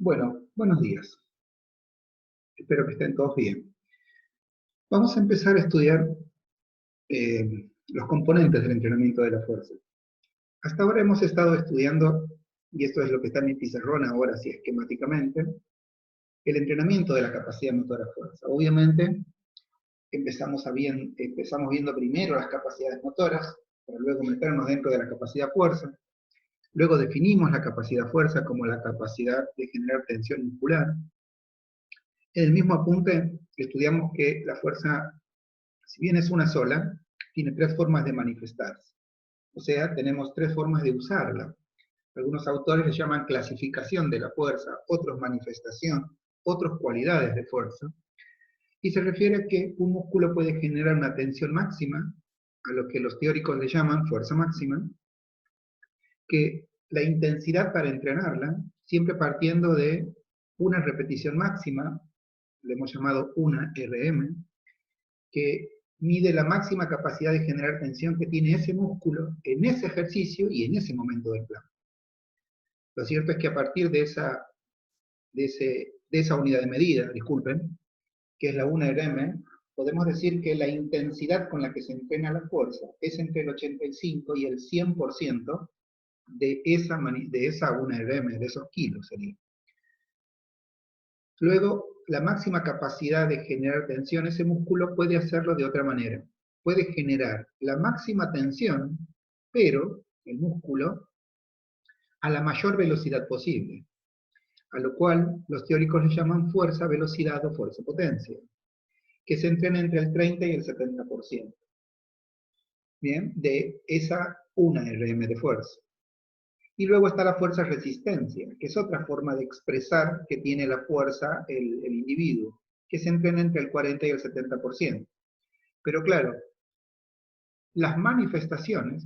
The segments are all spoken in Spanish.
Bueno, buenos días. Espero que estén todos bien. Vamos a empezar a estudiar los componentes del entrenamiento de la fuerza. Hasta ahora hemos estado estudiando, y esto es lo que está en mi pizarrón ahora, así esquemáticamente, el entrenamiento de la capacidad motora fuerza. Obviamente, empezamos viendo primero las capacidades motoras, para luego meternos dentro de la capacidad fuerza. Luego definimos la capacidad fuerza como la capacidad de generar tensión muscular. En el mismo apunte estudiamos que la fuerza, si bien es una sola, tiene tres formas de manifestarse. O sea, tenemos tres formas de usarla. Algunos autores le llaman clasificación de la fuerza, otros manifestación, otros cualidades de fuerza. Y se refiere a que un músculo puede generar una tensión máxima, a lo que los teóricos le llaman fuerza máxima, que la intensidad para entrenarla, siempre partiendo de una repetición máxima, le hemos llamado una RM, que mide la máxima capacidad de generar tensión que tiene ese músculo en ese ejercicio y en ese momento del plan. Lo cierto es que a partir de esa unidad de medida, disculpen, que es la 1RM, podemos decir que la intensidad con la que se entrena la fuerza es entre el 85 y el 100% de esa 1RM, de esos kilos sería. Luego, la máxima capacidad de generar tensión, ese músculo puede hacerlo de otra manera. Puede generar la máxima tensión, pero el músculo, a la mayor velocidad posible, a lo cual los teóricos le llaman fuerza, velocidad o fuerza-potencia, que se entrena entre el 30 y el 70%. Bien, de esa 1RM de fuerza. Y luego está la fuerza-resistencia, que es otra forma de expresar que tiene la fuerza el individuo, que se entrena entre el 40 y el 70%. Pero claro, las manifestaciones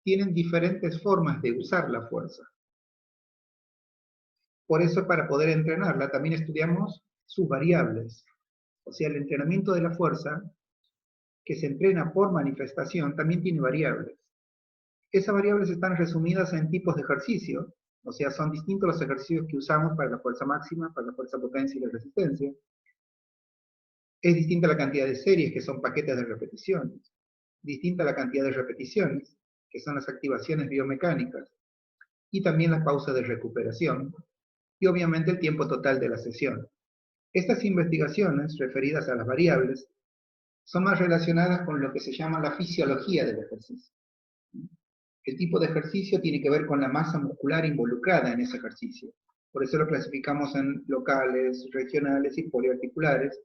tienen diferentes formas de usar la fuerza. Por eso, para poder entrenarla, también estudiamos sus variables. O sea, el entrenamiento de la fuerza, que se entrena por manifestación, también tiene variables. Esas variables están resumidas en tipos de ejercicio, o sea, son distintos los ejercicios que usamos para la fuerza máxima, para la fuerza potencia y la resistencia. Es distinta la cantidad de series, que son paquetes de repeticiones. Distinta la cantidad de repeticiones, que son las activaciones biomecánicas. Y también las pausas de recuperación. Y obviamente el tiempo total de la sesión. Estas investigaciones, referidas a las variables, son más relacionadas con lo que se llama la fisiología del ejercicio. El tipo de ejercicio tiene que ver con la masa muscular involucrada en ese ejercicio. Por eso lo clasificamos en locales, regionales y poliarticulares,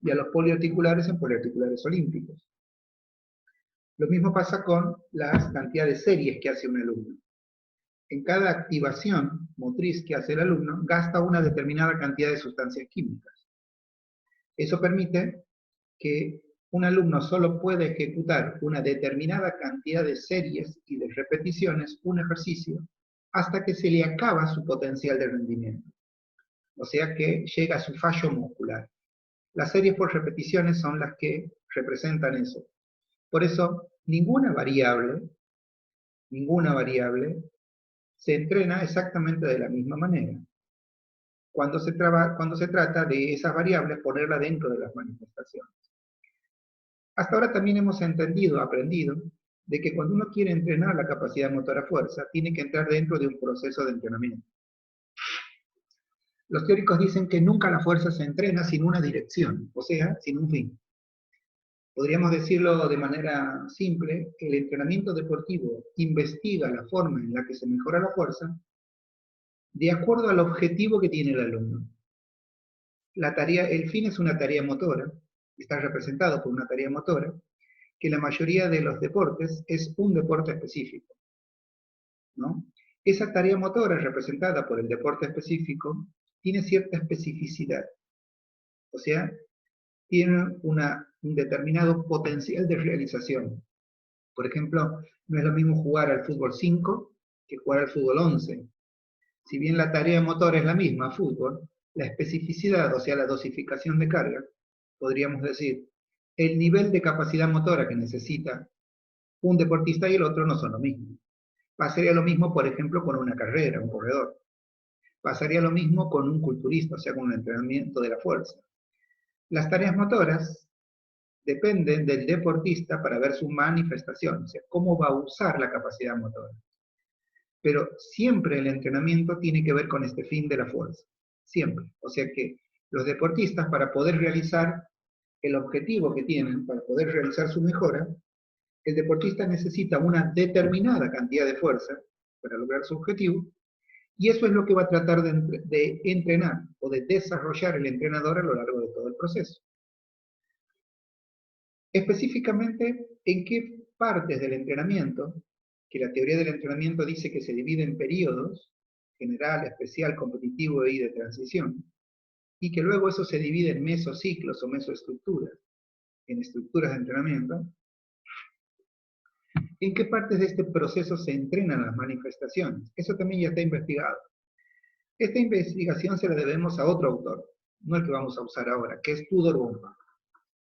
y a los poliarticulares en poliarticulares olímpicos. Lo mismo pasa con las cantidades de series que hace un alumno. En cada activación motriz que hace el alumno, gasta una determinada cantidad de sustancias químicas. Eso permite que un alumno solo puede ejecutar una determinada cantidad de series y de repeticiones, un ejercicio, hasta que se le acaba su potencial de rendimiento. O sea que llega a su fallo muscular. Las series por repeticiones son las que representan eso. Por eso, ninguna variable se entrena exactamente de la misma manera. Cuando se trata de esas variables, ponerla dentro de las manifestaciones. Hasta ahora también hemos aprendido, de que cuando uno quiere entrenar la capacidad motora fuerza, tiene que entrar dentro de un proceso de entrenamiento. Los teóricos dicen que nunca la fuerza se entrena sin una dirección, o sea, sin un fin. Podríamos decirlo de manera simple, que el entrenamiento deportivo investiga la forma en la que se mejora la fuerza de acuerdo al objetivo que tiene el alumno. El fin es una tarea motora, está representado por una tarea motora, que la mayoría de los deportes es un deporte específico, ¿no? Esa tarea motora representada por el deporte específico tiene cierta especificidad, o sea, tiene un determinado potencial de realización. Por ejemplo, no es lo mismo jugar al fútbol 5 que jugar al fútbol 11. Si bien la tarea motora es la misma, fútbol, la especificidad, o sea, la dosificación de carga, podríamos decir, el nivel de capacidad motora que necesita un deportista y el otro no son lo mismo. Pasaría lo mismo, por ejemplo, con una carrera, un corredor. Pasaría lo mismo con un culturista, o sea, con un entrenamiento de la fuerza. Las tareas motoras dependen del deportista para ver su manifestación, o sea, cómo va a usar la capacidad motora. Pero siempre el entrenamiento tiene que ver con este fin de la fuerza, siempre. O sea que los deportistas, para poder realizar el objetivo que tienen, para poder realizar su mejora, el deportista necesita una determinada cantidad de fuerza para lograr su objetivo, y eso es lo que va a tratar de entrenar o de desarrollar el entrenador a lo largo de todo el proceso. Específicamente, ¿en qué partes del entrenamiento? Que la teoría del entrenamiento dice que se divide en periodos, general, especial, competitivo y de transición, y que luego eso se divide en mesociclos o mesoestructuras, en estructuras de entrenamiento. ¿En qué partes de este proceso se entrenan las manifestaciones? Eso también ya está investigado. Esta investigación se la debemos a otro autor, no el que vamos a usar ahora, que es Tudor Bompa.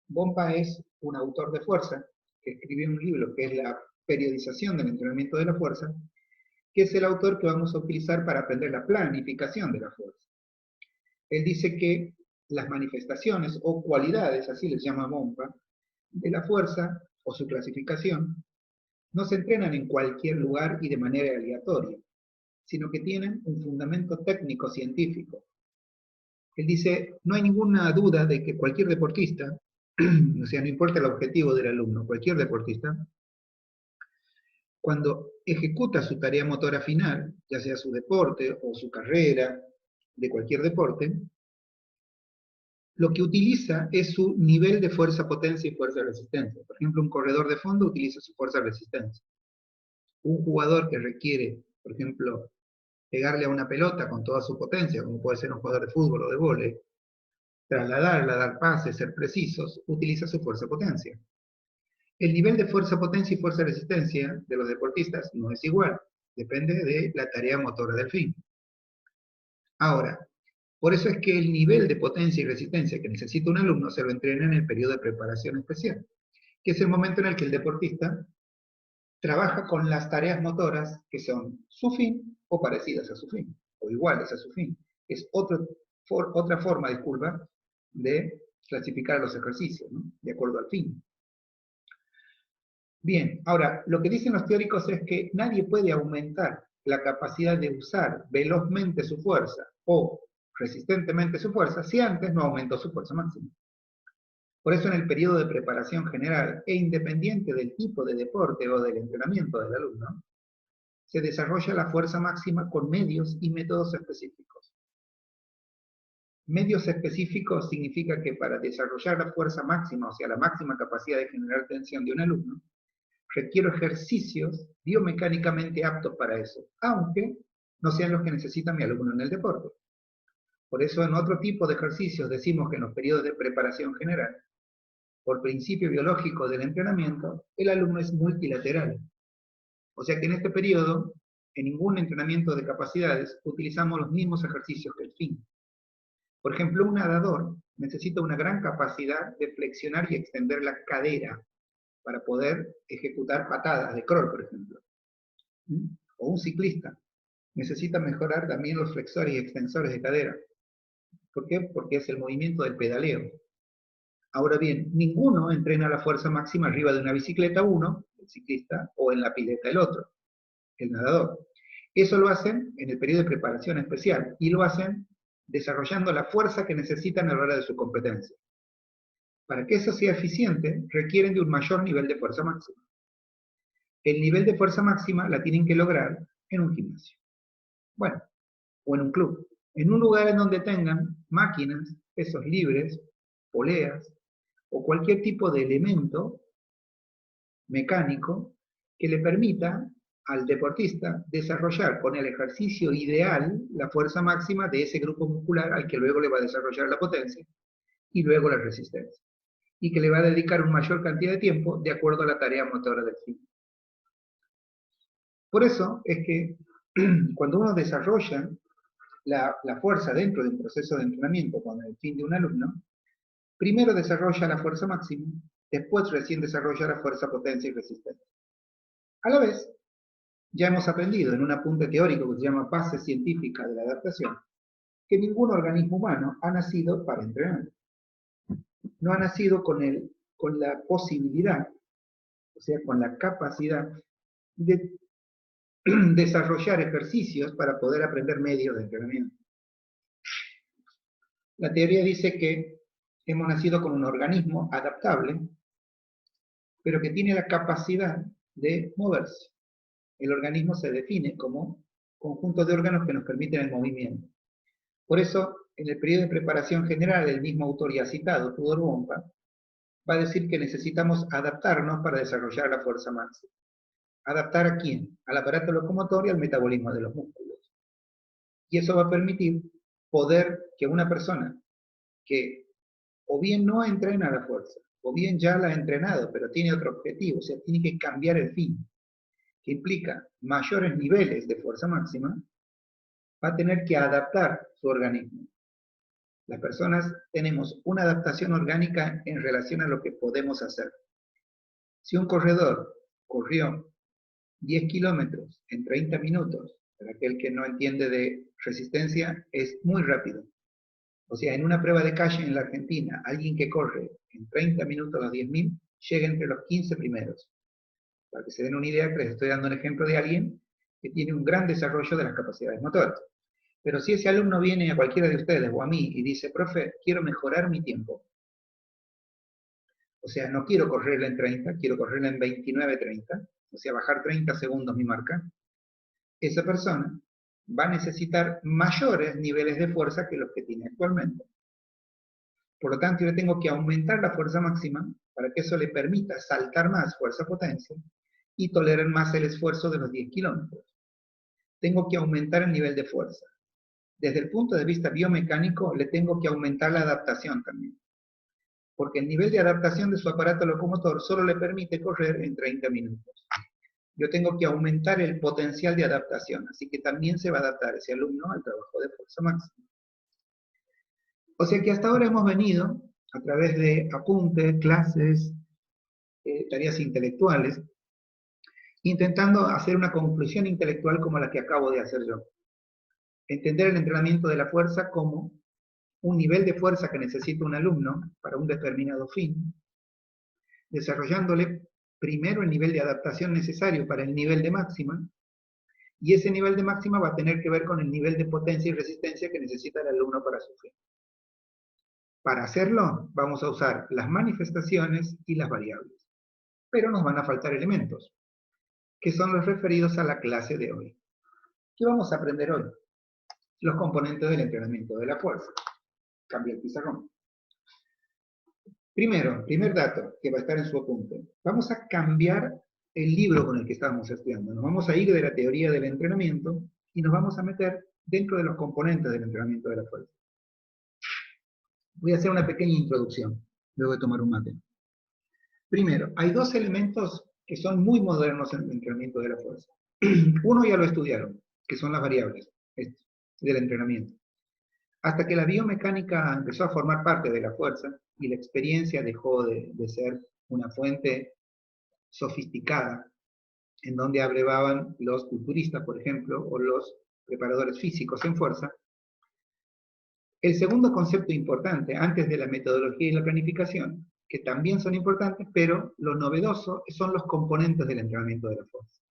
Bompa es un autor de fuerza que escribió un libro que es la periodización del entrenamiento de la fuerza, que es el autor que vamos a utilizar para aprender la planificación de la fuerza. Él dice que las manifestaciones o cualidades, así les llama Bompa, de la fuerza o su clasificación, no se entrenan en cualquier lugar y de manera aleatoria, sino que tienen un fundamento técnico científico. Él dice, no hay ninguna duda de que cualquier deportista, o sea, no importa el objetivo del alumno, cualquier deportista, cuando ejecuta su tarea motora final, ya sea su deporte o su carrera, de cualquier deporte, lo que utiliza es su nivel de fuerza, potencia y fuerza de resistencia. Por ejemplo, un corredor de fondo utiliza su fuerza de resistencia. Un jugador que requiere, por ejemplo, pegarle a una pelota con toda su potencia, como puede ser un jugador de fútbol o de vóley, trasladarla, dar pases, ser precisos, utiliza su fuerza-potencia. El nivel de fuerza, potencia y fuerza de resistencia de los deportistas no es igual, depende de la tarea motora del fin. Ahora, por eso es que el nivel de potencia y resistencia que necesita un alumno se lo entrena en el periodo de preparación especial, que es el momento en el que el deportista trabaja con las tareas motoras que son su fin o parecidas a su fin, o iguales a su fin. Es otra forma, disculpa, de clasificar los ejercicios, ¿no? De acuerdo al fin. Bien, ahora, lo que dicen los teóricos es que nadie puede aumentar la capacidad de usar velozmente su fuerza o resistentemente su fuerza si antes no aumentó su fuerza máxima. Por eso en el periodo de preparación general e independiente del tipo de deporte o del entrenamiento del alumno, se desarrolla la fuerza máxima con medios y métodos específicos. Medios específicos significa que para desarrollar la fuerza máxima, o sea, la máxima capacidad de generar tensión de un alumno, requiero ejercicios biomecánicamente aptos para eso, aunque no sean los que necesita mi alumno en el deporte. Por eso en otro tipo de ejercicios decimos que en los periodos de preparación general, por principio biológico del entrenamiento, el alumno es multilateral. O sea que en este periodo, en ningún entrenamiento de capacidades, utilizamos los mismos ejercicios que el fin. Por ejemplo, un nadador necesita una gran capacidad de flexionar y extender la cadera para poder ejecutar patadas de crawl, por ejemplo. O un ciclista necesita mejorar también los flexores y extensores de cadera. ¿Por qué? Porque es el movimiento del pedaleo. Ahora bien, ninguno entrena la fuerza máxima arriba de una bicicleta uno, el ciclista, o en la pileta el otro, el nadador. Eso lo hacen en el periodo de preparación especial y lo hacen desarrollando la fuerza que necesitan a la hora de su competencia. Para que eso sea eficiente, requieren de un mayor nivel de fuerza máxima. El nivel de fuerza máxima la tienen que lograr en un gimnasio. Bueno, o en un club. En un lugar en donde tengan máquinas, pesos libres, poleas, o cualquier tipo de elemento mecánico que le permita al deportista desarrollar con el ejercicio ideal la fuerza máxima de ese grupo muscular al que luego le va a desarrollar la potencia y luego la resistencia. Y que le va a dedicar una mayor cantidad de tiempo de acuerdo a la tarea motora del fin. Por eso es que cuando uno desarrolla la fuerza dentro de un proceso de entrenamiento con el fin de un alumno, primero desarrolla la fuerza máxima, después recién desarrolla la fuerza, potencia y resistencia. A la vez, Ya hemos aprendido en un apunte teórico que se llama Base Científica de la Adaptación, que ningún organismo humano ha nacido para entrenar. No ha nacido con la posibilidad, o sea, con la capacidad de desarrollar ejercicios para poder aprender medios de entrenamiento. La teoría dice que hemos nacido con un organismo adaptable, pero que tiene la capacidad de moverse. El organismo se define como conjunto de órganos que nos permiten el movimiento. Por eso, en el periodo de preparación general, el mismo autor ya citado, Tudor Bompa, va a decir que necesitamos adaptarnos para desarrollar la fuerza máxima. ¿Adaptar a quién? Al aparato locomotor y al metabolismo de los músculos. Y eso va a permitir poder que una persona que o bien no entrena la fuerza, o bien ya la ha entrenado, pero tiene otro objetivo, o sea, tiene que cambiar el fin, que implica mayores niveles de fuerza máxima, va a tener que adaptar su organismo. Las personas tenemos una adaptación orgánica en relación a lo que podemos hacer. Si un corredor corrió 10 kilómetros en 30 minutos, para aquel que no entiende de resistencia, es muy rápido. O sea, en una prueba de calle en la Argentina, alguien que corre en 30 minutos los 10.000, llega entre los 15 primeros. Para que se den una idea, les estoy dando un ejemplo de alguien que tiene un gran desarrollo de las capacidades motoras. Pero si ese alumno viene a cualquiera de ustedes o a mí y dice, profe, quiero mejorar mi tiempo. O sea, no quiero correrla en 30, quiero correrla en 29:30, o sea, bajar 30 segundos mi marca. Esa persona va a necesitar mayores niveles de fuerza que los que tiene actualmente. Por lo tanto, yo tengo que aumentar la fuerza máxima para que eso le permita saltar más fuerza-potencia y tolerar más el esfuerzo de los 10 kilómetros. Tengo que aumentar el nivel de fuerza. Desde el punto de vista biomecánico, le tengo que aumentar la adaptación también. Porque el nivel de adaptación de su aparato locomotor solo le permite correr en 30 minutos. Yo tengo que aumentar el potencial de adaptación, así que también se va a adaptar ese alumno al trabajo de fuerza máxima. O sea que hasta ahora hemos venido, a través de apuntes, clases, tareas intelectuales, intentando hacer una conclusión intelectual como la que acabo de hacer yo. Entender el entrenamiento de la fuerza como un nivel de fuerza que necesita un alumno para un determinado fin, desarrollándole primero el nivel de adaptación necesario para el nivel de máxima, y ese nivel de máxima va a tener que ver con el nivel de potencia y resistencia que necesita el alumno para su fin. Para hacerlo, vamos a usar las manifestaciones y las variables. Pero nos van a faltar elementos, que son los referidos a la clase de hoy. ¿Qué vamos a aprender hoy? Los componentes del entrenamiento de la fuerza. Cambia el pizarrón. Primero, primer dato que va a estar en su apunte. Vamos a cambiar el libro con el que estábamos estudiando. Nos vamos a ir de la teoría del entrenamiento y nos vamos a meter dentro de los componentes del entrenamiento de la fuerza. Voy a hacer una pequeña introducción, luego de tomar un mate. Primero, hay dos elementos que son muy modernos en el entrenamiento de la fuerza. Uno ya lo estudiaron, que son las variables del entrenamiento. Hasta que la biomecánica empezó a formar parte de la fuerza y la experiencia dejó de ser una fuente sofisticada, en donde abrevaban los culturistas, por ejemplo, o los preparadores físicos en fuerza. El segundo concepto importante, antes de la metodología y la planificación, que también son importantes, pero lo novedoso son los componentes del entrenamiento de la fuerza.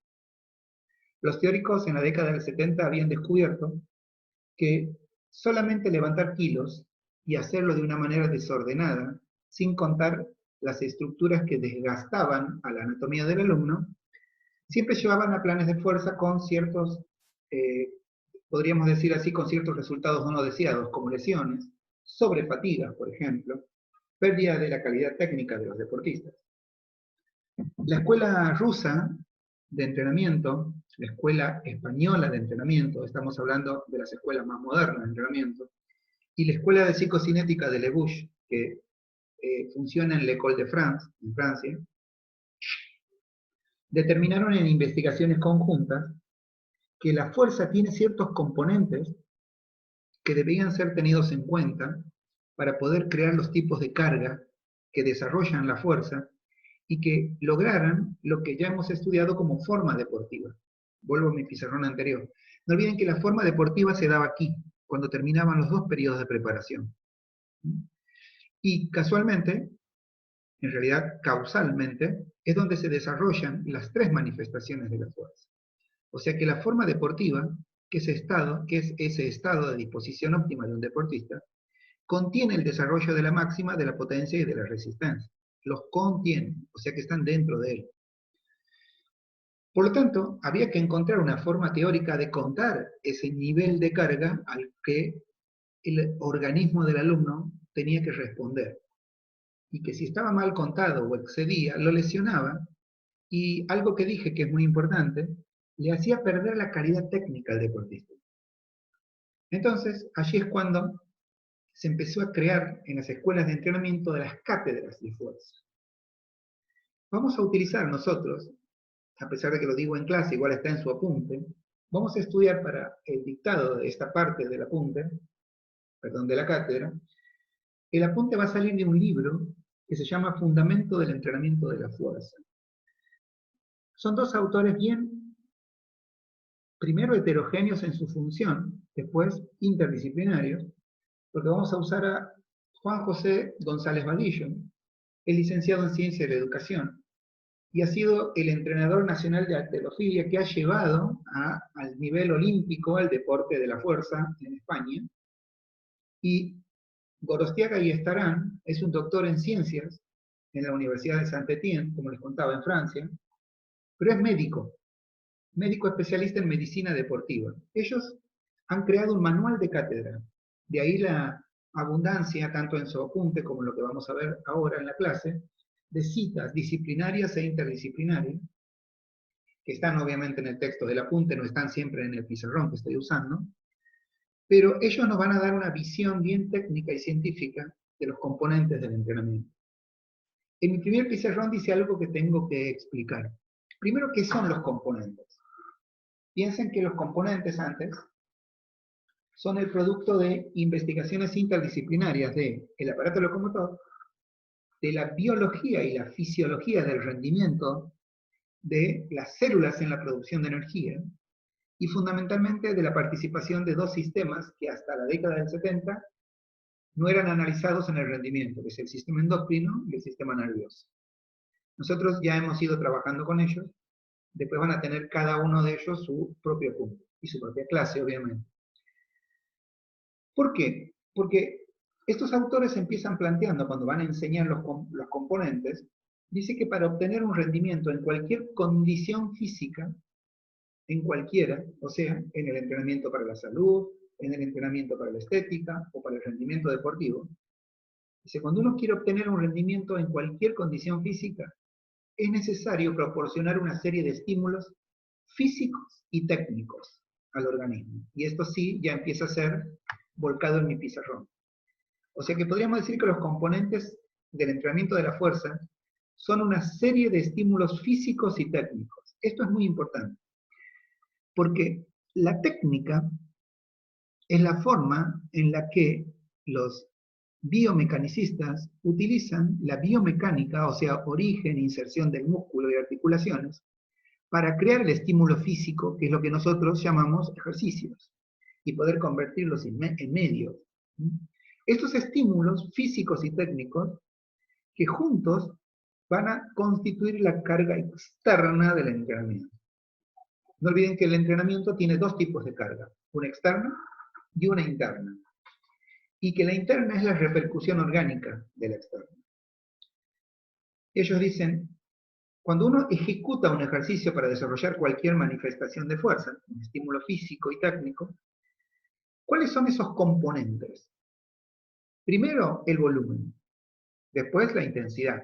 Los teóricos en la década del 70 habían descubierto que solamente levantar kilos y hacerlo de una manera desordenada, sin contar las estructuras que desgastaban a la anatomía del alumno, siempre llevaban a planes de fuerza con ciertos, podríamos decir así, con ciertos resultados no deseados, como lesiones, sobrefatiga, por ejemplo, pérdida de la calidad técnica de los deportistas. La escuela rusa de entrenamiento, la escuela española de entrenamiento, estamos hablando de las escuelas más modernas de entrenamiento, y la escuela de psicocinética de Le Bouche, que funciona en l'École de France, en Francia, determinaron en investigaciones conjuntas que la fuerza tiene ciertos componentes que debían ser tenidos en cuenta para poder crear los tipos de carga que desarrollan la fuerza y que lograran lo que ya hemos estudiado como forma deportiva. Vuelvo a mi pizarrón anterior. No olviden que la forma deportiva se daba aquí, cuando terminaban los 2 periodos de preparación. Y casualmente, en realidad causalmente, es donde se desarrollan las 3 manifestaciones de la fuerza. O sea que la forma deportiva, que es ese estado de disposición óptima de un deportista, contiene el desarrollo de la máxima, de la potencia y de la resistencia. Los contiene, o sea que están dentro de él. Por lo tanto, había que encontrar una forma teórica de contar ese nivel de carga al que el organismo del alumno tenía que responder. Y que si estaba mal contado o excedía, lo lesionaba, y algo que dije que es muy importante, le hacía perder la calidad técnica al deportista. Entonces, allí es cuando se empezó a crear en las escuelas de entrenamiento de las cátedras de fuerza. Vamos a utilizar nosotros, a pesar de que lo digo en clase, igual está en su apunte, vamos a estudiar para el dictado de esta parte del apunte, perdón, de la cátedra. El apunte va a salir de un libro que se llama Fundamento del Entrenamiento de la Fuerza. Son 2 autores bien, primero heterogéneos en su función, después interdisciplinarios, porque vamos a usar a Juan José González Vadillo, es licenciado en Ciencia de la Educación, y ha sido el entrenador nacional de halterofilia que ha llevado al nivel olímpico al deporte de la fuerza en España. Y Gorostiaga y Estarán es un doctor en ciencias en la Universidad de Saint-Étienne, como les contaba, en Francia, pero es médico especialista en medicina deportiva. Ellos han creado un manual de cátedra, de ahí la abundancia, tanto en su apunte como en lo que vamos a ver ahora en la clase, de citas disciplinarias e interdisciplinarias, que están obviamente en el texto del apunte, no están siempre en el pizarrón que estoy usando, pero ellos nos van a dar una visión bien técnica y científica de los componentes del entrenamiento. En mi primer pizarrón dice algo que tengo que explicar. Primero, ¿qué son los componentes? Piensen que los componentes antes son el producto de investigaciones interdisciplinarias del aparato locomotor, de la biología y la fisiología del rendimiento de las células en la producción de energía, y fundamentalmente de la participación de 2 sistemas que hasta la década del 70 no eran analizados en el rendimiento, que es el sistema endocrino y el sistema nervioso. Nosotros ya hemos ido trabajando con ellos, después van a tener cada uno de ellos su propio punto, y su propia clase, obviamente. ¿Por qué? Porque estos autores empiezan planteando, cuando van a enseñar los componentes, dice que para obtener un rendimiento en cualquier condición física, en cualquiera, o sea, en el entrenamiento para la salud, en el entrenamiento para la estética o para el rendimiento deportivo, dice, cuando uno quiere obtener un rendimiento en cualquier condición física, es necesario proporcionar una serie de estímulos físicos y técnicos al organismo. Y esto sí ya empieza a ser volcado en mi pizarrón. O sea que podríamos decir que los componentes del entrenamiento de la fuerza son una serie de estímulos físicos y técnicos. Esto es muy importante, porque la técnica es la forma en la que los biomecanicistas utilizan la biomecánica, o sea, origen, inserción del músculo y articulaciones, para crear el estímulo físico, que es lo que nosotros llamamos ejercicios, y poder convertirlos en medios. Estos estímulos físicos y técnicos, que juntos van a constituir la carga externa del entrenamiento. No olviden que el entrenamiento tiene 2 tipos de carga, una externa y una interna. Y que la interna es la repercusión orgánica de la externa. Ellos dicen, cuando uno ejecuta un ejercicio para desarrollar cualquier manifestación de fuerza, un estímulo físico y técnico, ¿cuáles son esos componentes? Primero, el volumen. Después, la intensidad.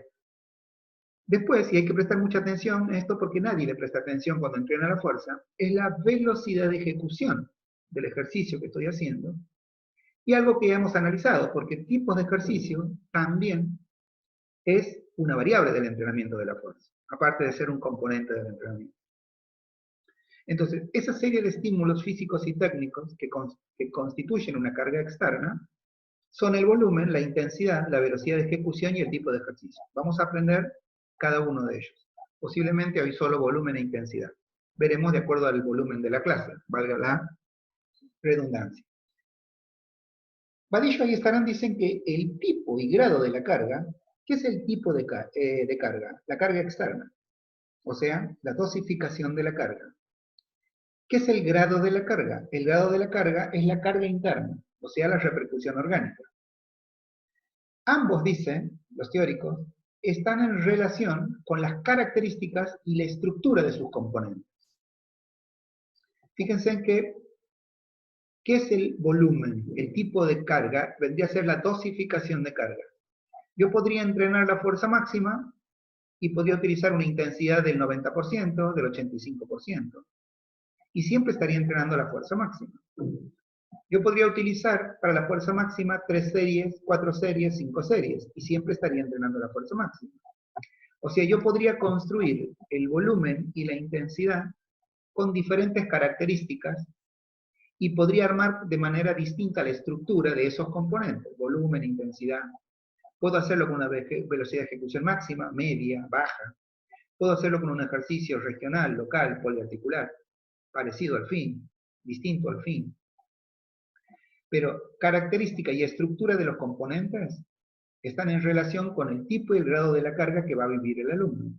Después, y hay que prestar mucha atención a esto porque nadie le presta atención cuando entrena la fuerza, es la velocidad de ejecución del ejercicio que estoy haciendo. Y algo que ya hemos analizado, porque tipos de ejercicio también es una variable del entrenamiento de la fuerza, aparte de ser un componente del entrenamiento. Entonces, esa serie de estímulos físicos y técnicos que constituyen una carga externa son el volumen, la intensidad, la velocidad de ejecución y el tipo de ejercicio. Vamos a aprender cada uno de ellos. Posiblemente hoy solo volumen e intensidad. veremos de acuerdo al volumen de la clase, valga la redundancia. Badillo y Estarán dicen que el tipo y grado de la carga, ¿qué es el tipo de carga? La carga externa, o sea, la dosificación de la carga. ¿Qué es el grado de la carga? El grado de la carga es la carga interna, o sea, la repercusión orgánica. Ambos, dicen los teóricos, están en relación con las características y la estructura de sus componentes. Fíjense en que, ¿qué es el volumen? El tipo de carga vendría a ser la dosificación de carga. Yo podría entrenar la fuerza máxima y podría utilizar una intensidad del 90%, del 85%. Y siempre estaría entrenando la fuerza máxima. Yo podría utilizar para la fuerza máxima 3 series, 4 series, 5 series, y siempre estaría entrenando la fuerza máxima. O sea, yo podría construir el volumen y la intensidad con diferentes características y podría armar de manera distinta la estructura de esos componentes, volumen, intensidad. Puedo hacerlo con una velocidad de ejecución máxima, media, baja. Puedo hacerlo con un ejercicio regional, local, poliarticular, parecido al fin, distinto al fin. Pero característica y estructura de los componentes están en relación con el tipo y el grado de la carga que va a vivir el alumno.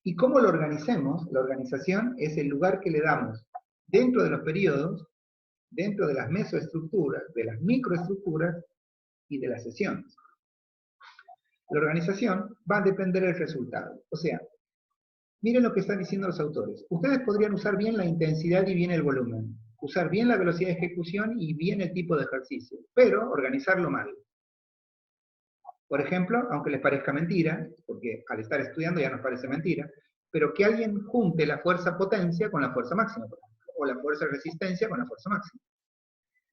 ¿Y cómo lo organicemos? La organización es el lugar que le damos dentro de los periodos, dentro de las mesoestructuras, de las microestructuras y de las sesiones. La organización va a depender del resultado. O sea, miren lo que están diciendo los autores. Ustedes podrían usar bien la intensidad y bien el volumen, usar bien la velocidad de ejecución y bien el tipo de ejercicio, pero organizarlo mal. Por ejemplo, aunque les parezca mentira, porque al estar estudiando ya nos parece mentira, pero que alguien junte la fuerza potencia con la fuerza máxima, por ejemplo, o la fuerza resistencia con la fuerza máxima.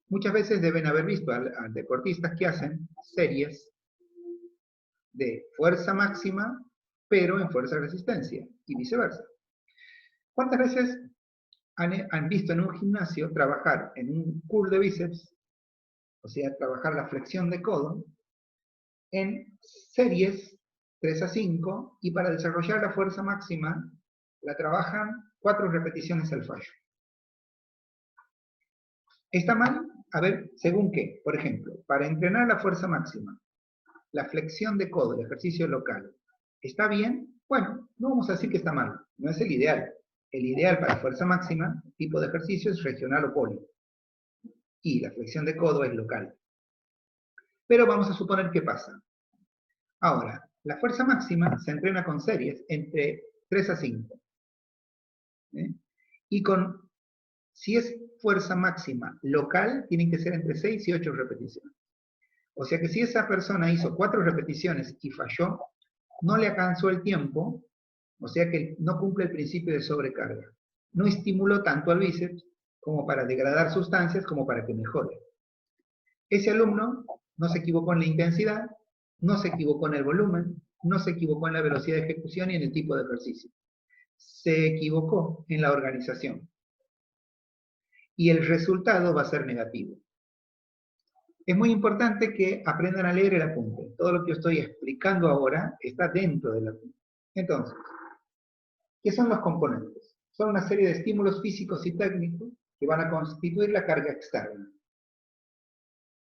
Muchas veces deben haber visto a deportistas que hacen series de fuerza máxima, pero en fuerza resistencia, y viceversa. ¿Cuántas veces han visto en un gimnasio trabajar en un curl de bíceps, o sea, trabajar la flexión de codo, en series 3 a 5, y para desarrollar la fuerza máxima, la trabajan 4 repeticiones al fallo? ¿Está mal? A ver, ¿según qué? Por ejemplo, para entrenar la fuerza máxima, la flexión de codo, el ejercicio local, ¿está bien? Bueno, no vamos a decir que está mal, no es el ideal. El ideal para fuerza máxima, tipo de ejercicio, es regional o poli. Y la flexión de codo es local. Pero vamos a suponer que pasa. Ahora, la fuerza máxima se entrena con series entre 3 a 5. Y si es fuerza máxima local, tienen que ser entre 6 y 8 repeticiones. O sea que si esa persona hizo 4 repeticiones y falló, no le alcanzó el tiempo, o sea que no cumple el principio de sobrecarga. No estimuló tanto al bíceps como para degradar sustancias como para que mejore. Ese alumno no se equivocó en la intensidad, no se equivocó en el volumen, no se equivocó en la velocidad de ejecución y en el tipo de ejercicio. Se equivocó en la organización. Y el resultado va a ser negativo. Es muy importante que aprendan a leer el apunte. Todo lo que yo estoy explicando ahora está dentro del apunte. Entonces, ¿qué son los componentes? Son una serie de estímulos físicos y técnicos que van a constituir la carga externa.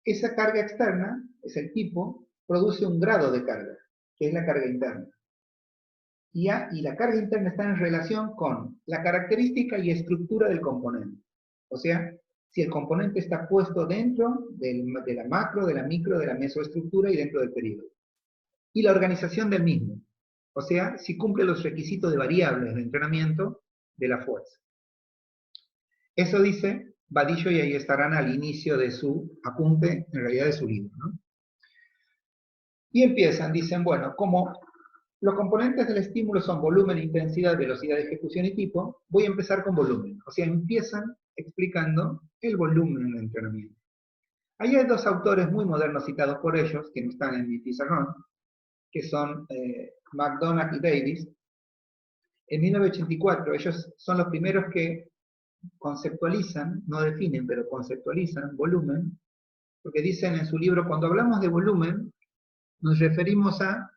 Esa carga externa, es el tipo, produce un grado de carga, que es la carga interna. Y la carga interna está en relación con la característica y estructura del componente. O sea, si el componente está puesto dentro de la macro, de la micro, de la mesoestructura y dentro del periodo. Y la organización del mismo. O sea, si cumple los requisitos de variables de entrenamiento de la fuerza. Eso dice Badillo y ahí estarán al inicio de su apunte, en realidad de su libro, ¿no? Y empiezan, dicen, bueno, como los componentes del estímulo son volumen, intensidad, velocidad de ejecución y tipo, voy a empezar con volumen. O sea, empiezan explicando el volumen en el entrenamiento. Ahí hay 2 autores muy modernos citados por ellos, que no están en mi pizarrón, que son McDonagh y Davis. En 1984, ellos son los primeros que conceptualizan, no definen, pero conceptualizan volumen, porque dicen en su libro, cuando hablamos de volumen, nos referimos a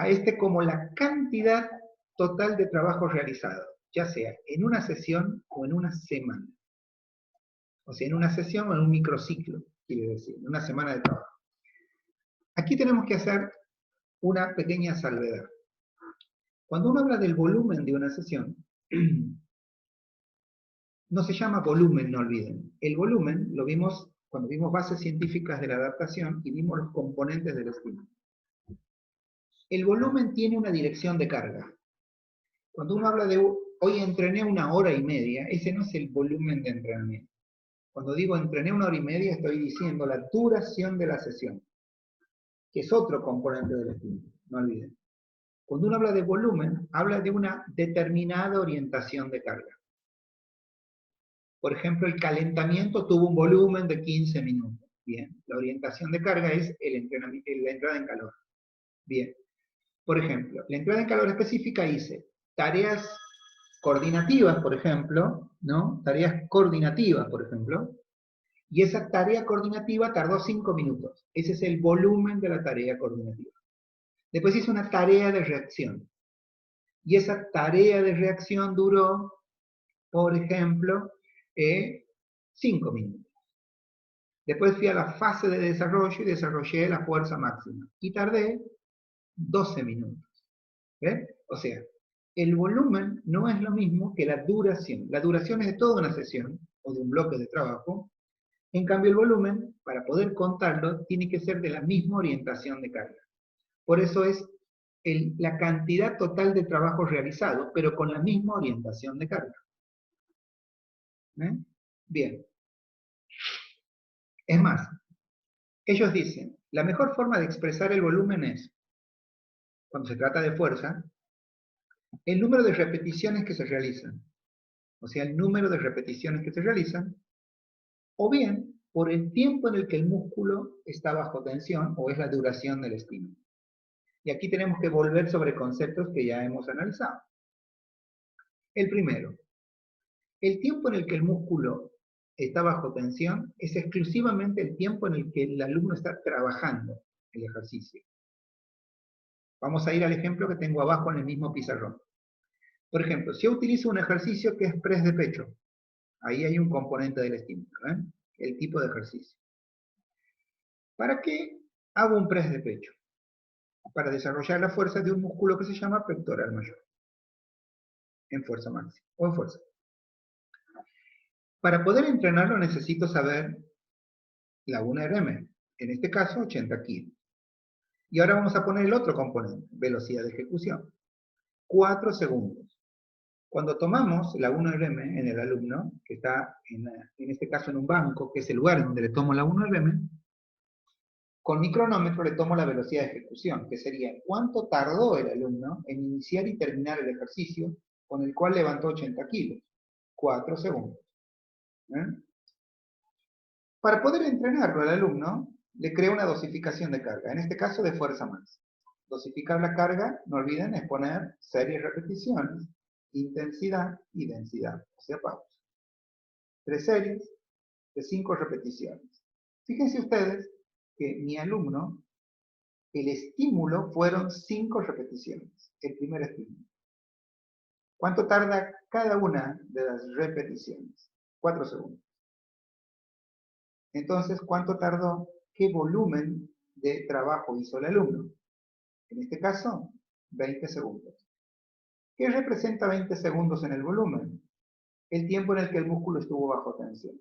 este como la cantidad total de trabajo realizado, ya sea en una sesión o en una semana. O sea, en una sesión o en un microciclo, quiere decir, en una semana de trabajo. Aquí tenemos que hacer una pequeña salvedad. Cuando uno habla del volumen de una sesión, no se llama volumen, no olviden. El volumen lo vimos cuando vimos bases científicas de la adaptación y vimos los componentes del estímulo. El volumen tiene una dirección de carga. Cuando uno habla de hoy entrené 1 hora y media, ese no es el volumen de entrenamiento. Cuando digo entrené 1 hora y media, estoy diciendo la duración de la sesión, que es otro componente del estímulo, no olviden. Cuando uno habla de volumen, habla de una determinada orientación de carga. Por ejemplo, el calentamiento tuvo un volumen de 15 minutos. Bien, la orientación de carga es la entrada en calor. Bien, por ejemplo, la entrada en calor específica hice tareas coordinativas, por ejemplo, ¿no? Tareas coordinativas, por ejemplo, y esa tarea coordinativa tardó 5 minutos. Ese es el volumen de la tarea coordinativa. Después hice una tarea de reacción. Y esa tarea de reacción duró, por ejemplo, 5 minutos. Después fui a la fase de desarrollo y desarrollé la fuerza máxima. Y tardé 12 minutos. ¿Ven? O sea, el volumen no es lo mismo que la duración. La duración es de toda una sesión o de un bloque de trabajo. En cambio, el volumen, para poder contarlo, tiene que ser de la misma orientación de carga. Por eso es la cantidad total de trabajo realizado, pero con la misma orientación de carga. ¿Eh? Bien. Es más, ellos dicen, la mejor forma de expresar el volumen es, cuando se trata de fuerza, el número de repeticiones que se realizan. O sea, el número de repeticiones que se realizan, o bien por el tiempo en el que el músculo está bajo tensión, o es la duración del estímulo. Y aquí tenemos que volver sobre conceptos que ya hemos analizado. El primero, el tiempo en el que el músculo está bajo tensión es exclusivamente el tiempo en el que el alumno está trabajando el ejercicio. Vamos a ir al ejemplo que tengo abajo en el mismo pizarrón. Por ejemplo, si yo utilizo un ejercicio que es press de pecho, ahí hay un componente del estímulo, ¿eh? El tipo de ejercicio. ¿Para qué hago un press de pecho? Para desarrollar la fuerza de un músculo que se llama pectoral mayor, en fuerza máxima, o en fuerza. Para poder entrenarlo necesito saber la 1RM, en este caso 80 kilos. Y ahora vamos a poner el otro componente, velocidad de ejecución. 4 segundos. Cuando tomamos la 1RM en el alumno, que está en este caso en un banco, que es el lugar donde le tomo la 1RM, con mi cronómetro le tomo la velocidad de ejecución, que sería cuánto tardó el alumno en iniciar y terminar el ejercicio con el cual levantó 80 kilos. 4 segundos. ¿Eh? Para poder entrenarlo al alumno, le creo una dosificación de carga, en este caso de fuerza máxima. Dosificar la carga, no olviden, es poner series repeticiones, intensidad y densidad, o sea, pausa. 3 series de 5 repeticiones. Fíjense ustedes que mi alumno, el estímulo fueron 5 repeticiones, el primer estímulo. ¿Cuánto tarda cada una de las repeticiones? 4 segundos. Entonces, ¿cuánto tardó? ¿Qué volumen de trabajo hizo el alumno? En este caso, 20 segundos. ¿Qué representa 20 segundos en el volumen? El tiempo en el que el músculo estuvo bajo tensión.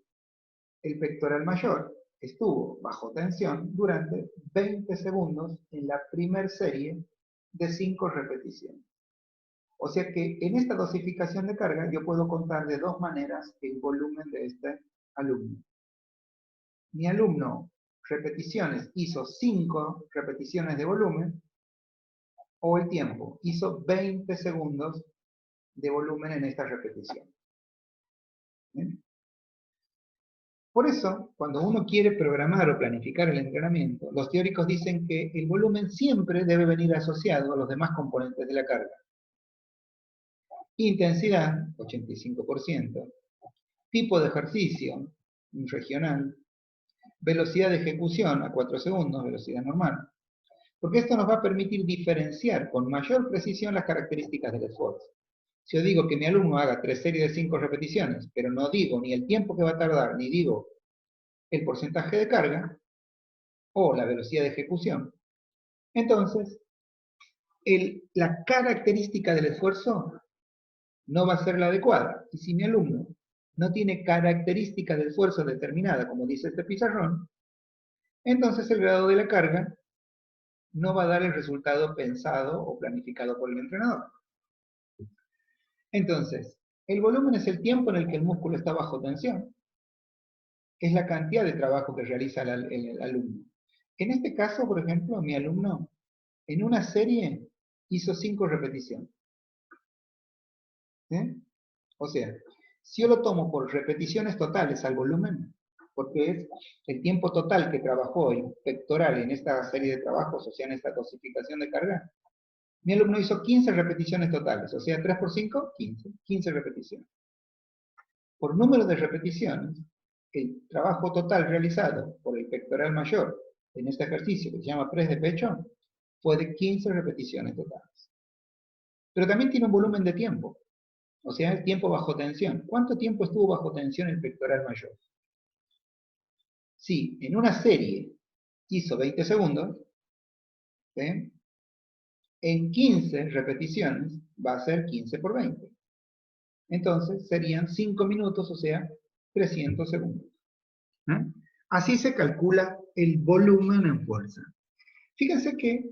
El pectoral mayor estuvo bajo tensión durante 20 segundos en la primera serie de 5 repeticiones. O sea que en esta dosificación de carga yo puedo contar de dos maneras el volumen de este alumno. Mi alumno, repeticiones, hizo 5 repeticiones de volumen, o el tiempo, hizo 20 segundos de volumen en esta repetición. ¿Bien? Por eso, cuando uno quiere programar o planificar el entrenamiento, los teóricos dicen que el volumen siempre debe venir asociado a los demás componentes de la carga. Intensidad, 85%. Tipo de ejercicio, regional. Velocidad de ejecución, a 4 segundos, velocidad normal. Porque esto nos va a permitir diferenciar con mayor precisión las características del esfuerzo. Si yo digo que mi alumno haga 3 series de 5 repeticiones, pero no digo ni el tiempo que va a tardar, ni digo el porcentaje de carga, o la velocidad de ejecución, entonces la característica del esfuerzo no va a ser la adecuada. Y si mi alumno no tiene característica del esfuerzo determinada, como dice este pizarrón, entonces el grado de la carga no va a dar el resultado pensado o planificado por el entrenador. Entonces, el volumen es el tiempo en el que el músculo está bajo tensión. Es la cantidad de trabajo que realiza el alumno. En este caso, por ejemplo, mi alumno en una serie hizo 5 repeticiones. ¿Eh? O sea, si yo lo tomo por repeticiones totales al volumen, porque es el tiempo total que trabajó el pectoral en esta serie de trabajos, o sea, en esta dosificación de carga, mi alumno hizo 15 repeticiones totales, o sea, 3 por 5, 15, 15 repeticiones. Por número de repeticiones, el trabajo total realizado por el pectoral mayor en este ejercicio, que se llama press de pecho, fue de 15 repeticiones totales. Pero también tiene un volumen de tiempo, o sea, el tiempo bajo tensión. ¿Cuánto tiempo estuvo bajo tensión el pectoral mayor? Si en una serie hizo 20 segundos, ¿sí? En 15 repeticiones va a ser 15 por 20. Entonces serían 5 minutos, o sea, 300 segundos. ¿Eh? Así se calcula el volumen en fuerza. Fíjense que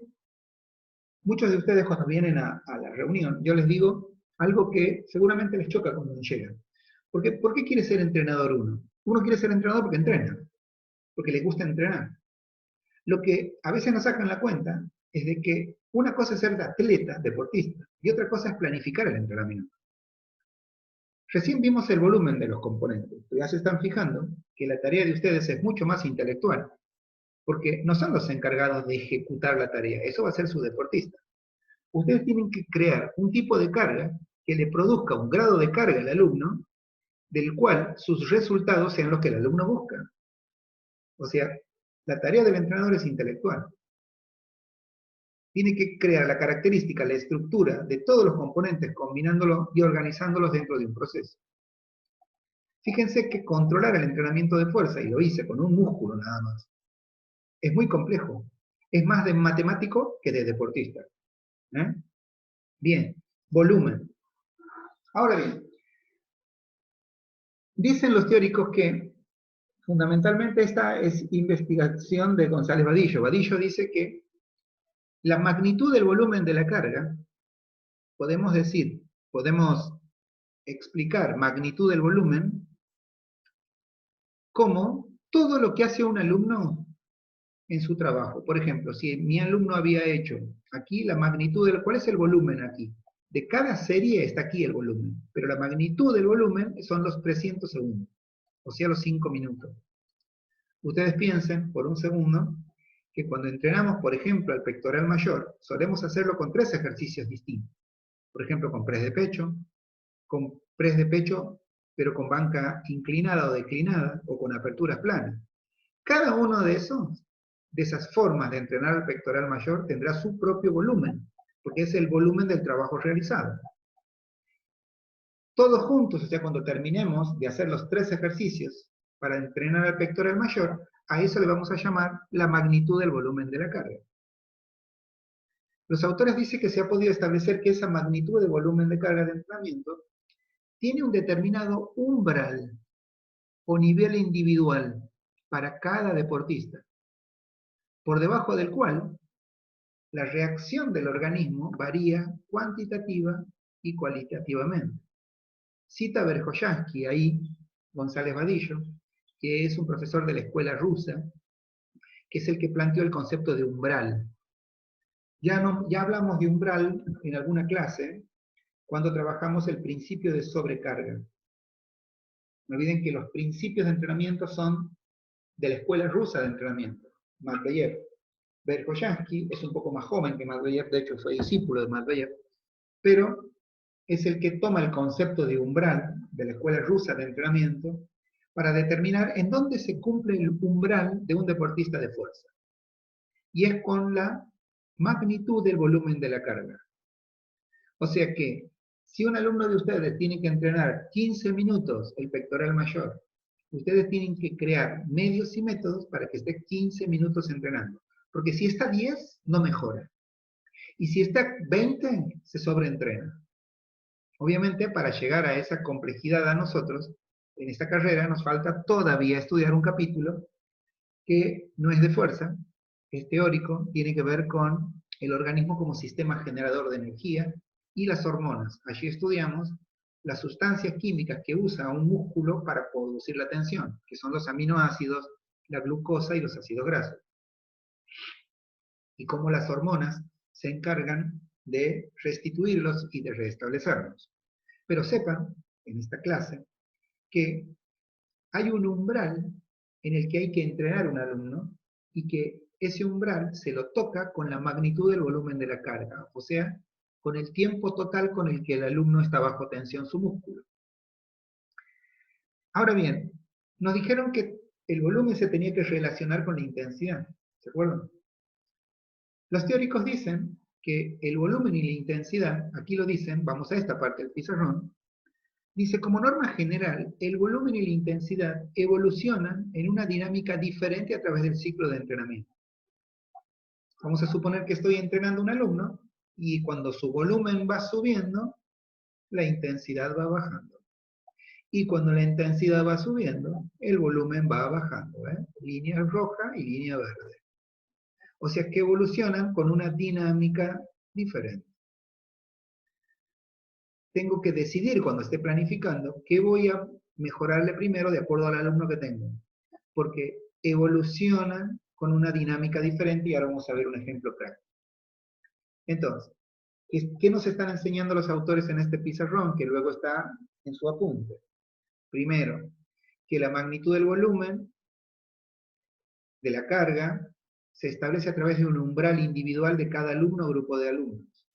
muchos de ustedes cuando vienen a la reunión, yo les digo algo que seguramente les choca cuando llegan. ¿Por qué quiere ser entrenador uno? Uno quiere ser entrenador porque entrena, porque le gusta entrenar. Lo que a veces nos sacan la cuenta es de que una cosa es ser atleta, deportista, y otra cosa es planificar el entrenamiento. Recién vimos el volumen de los componentes, pero ya se están fijando que la tarea de ustedes es mucho más intelectual, porque no son los encargados de ejecutar la tarea, eso va a ser su deportista. Ustedes tienen que crear un tipo de carga que le produzca un grado de carga al alumno, del cual sus resultados sean los que el alumno busca. O sea, la tarea del entrenador es intelectual. Tiene que crear la característica, la estructura de todos los componentes, combinándolos y organizándolos dentro de un proceso. Fíjense que controlar el entrenamiento de fuerza, y lo hice con un músculo nada más, es muy complejo. Es más de matemático que de deportista. ¿Eh? Bien, volumen. Ahora bien, dicen los teóricos que fundamentalmente esta es investigación de González Vadillo. Vadillo dice que la magnitud del volumen de la carga, podemos explicar magnitud del volumen como todo lo que hace un alumno en su trabajo. Por ejemplo, si mi alumno había hecho aquí la magnitud del... ¿Cuál es el volumen aquí? De cada serie está aquí el volumen, pero la magnitud del volumen son los 300 segundos, o sea, los 5 minutos. Ustedes piensen por un segundo que cuando entrenamos, por ejemplo, al pectoral mayor, solemos hacerlo con 3 ejercicios distintos. Por ejemplo, con press de pecho, pero con banca inclinada o declinada, o con aperturas planas. Cada uno de esas formas de entrenar al pectoral mayor tendrá su propio volumen, porque es el volumen del trabajo realizado. Todos juntos, o sea, cuando terminemos de hacer los 3 ejercicios para entrenar al pectoral mayor, a eso le vamos a llamar la magnitud del volumen de la carga. Los autores dicen que se ha podido establecer que esa magnitud de volumen de carga de entrenamiento tiene un determinado umbral o nivel individual para cada deportista, por debajo del cual la reacción del organismo varía cuantitativa y cualitativamente. Cita Verkhoyanski ahí, González Vadillo, que es un profesor de la escuela rusa, que es el que planteó el concepto de umbral. Ya hablamos de umbral en alguna clase, cuando trabajamos el principio de sobrecarga. No olviden que los principios de entrenamiento son de la escuela rusa de entrenamiento, Matveyev. Verkhoyanski es un poco más joven que Matveyev, de hecho fue discípulo de Matveyev, pero es el que toma el concepto de umbral de la escuela rusa de entrenamiento para determinar en dónde se cumple el umbral de un deportista de fuerza. Y es con la magnitud del volumen de la carga. O sea que, si un alumno de ustedes tiene que entrenar 15 minutos el pectoral mayor, ustedes tienen que crear medios y métodos para que esté 15 minutos entrenando. Porque si está 10, no mejora. Y si está 20, se sobreentrena. Obviamente, para llegar a esa complejidad a nosotros, en esta carrera nos falta todavía estudiar un capítulo que no es de fuerza, es teórico, tiene que ver con el organismo como sistema generador de energía y las hormonas. Allí estudiamos las sustancias químicas que usa un músculo para producir la tensión, que son los aminoácidos, la glucosa y los ácidos grasos. Y cómo las hormonas se encargan de restituirlos y de restablecerlos. Pero sepan, en esta clase, que hay un umbral en el que hay que entrenar a un alumno y que ese umbral se lo toca con la magnitud del volumen de la carga, o sea, con el tiempo total con el que el alumno está bajo tensión su músculo. Ahora bien, nos dijeron que el volumen se tenía que relacionar con la intensidad, ¿se acuerdan? Los teóricos dicen que el volumen y la intensidad, aquí lo dicen, vamos a esta parte del pizarrón, dice, como norma general, el volumen y la intensidad evolucionan en una dinámica diferente a través del ciclo de entrenamiento. Vamos a suponer que estoy entrenando a un alumno y cuando su volumen va subiendo, la intensidad va bajando. Y cuando la intensidad va subiendo, el volumen va bajando. Línea roja y línea verde. O sea que evolucionan con una dinámica diferente. Tengo que decidir cuando esté planificando qué voy a mejorarle primero de acuerdo al alumno que tengo. Porque evolucionan con una dinámica diferente y ahora vamos a ver un ejemplo práctico. Entonces, ¿qué nos están enseñando los autores en este pizarrón que luego está en su apunte? Primero, que la magnitud del volumen de la carga se establece a través de un umbral individual de cada alumno o grupo de alumnos.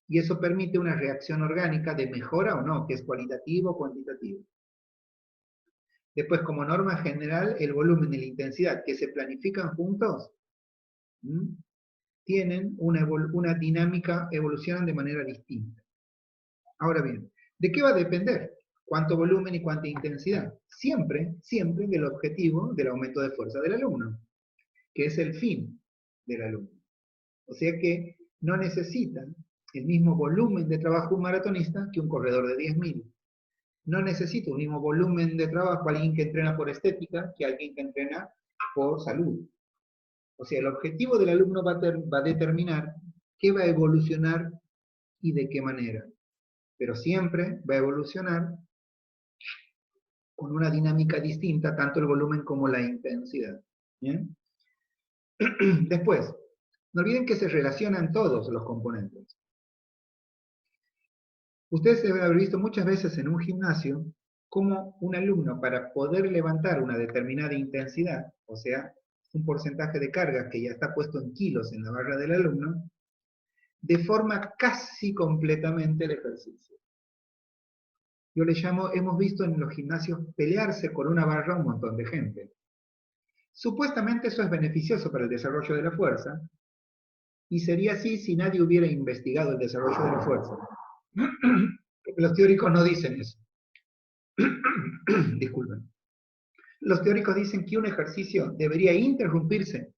Y eso permite una reacción orgánica de mejora o no, que es cualitativo o cuantitativo. Después, como norma general, el volumen y la intensidad que se planifican juntos tienen una dinámica, evolucionan de manera distinta. Ahora bien, ¿de qué va a depender? ¿Cuánto volumen y cuánta intensidad? Siempre, siempre del objetivo del aumento de fuerza del alumno, que es el fin del alumno. O sea que no necesitan el mismo volumen de trabajo un maratonista que un corredor de 10.000. No necesita un mismo volumen de trabajo alguien que entrena por estética que alguien que entrena por salud. O sea, el objetivo del alumno va a determinar qué va a evolucionar y de qué manera. Pero siempre va a evolucionar con una dinámica distinta, tanto el volumen como la intensidad. ¿Bien? Después, no olviden que se relacionan todos los componentes. Ustedes deben haber visto muchas veces en un gimnasio cómo un alumno, para poder levantar una determinada intensidad, o sea, un porcentaje de carga que ya está puesto en kilos en la barra del alumno, deforma casi completamente el ejercicio. Yo le llamo, hemos visto en los gimnasios pelearse con una barra un montón de gente. Supuestamente eso es beneficioso para el desarrollo de la fuerza, y sería así si nadie hubiera investigado el desarrollo de la fuerza. Los teóricos no dicen eso. Disculpen. Los teóricos dicen que un ejercicio debería interrumpirse,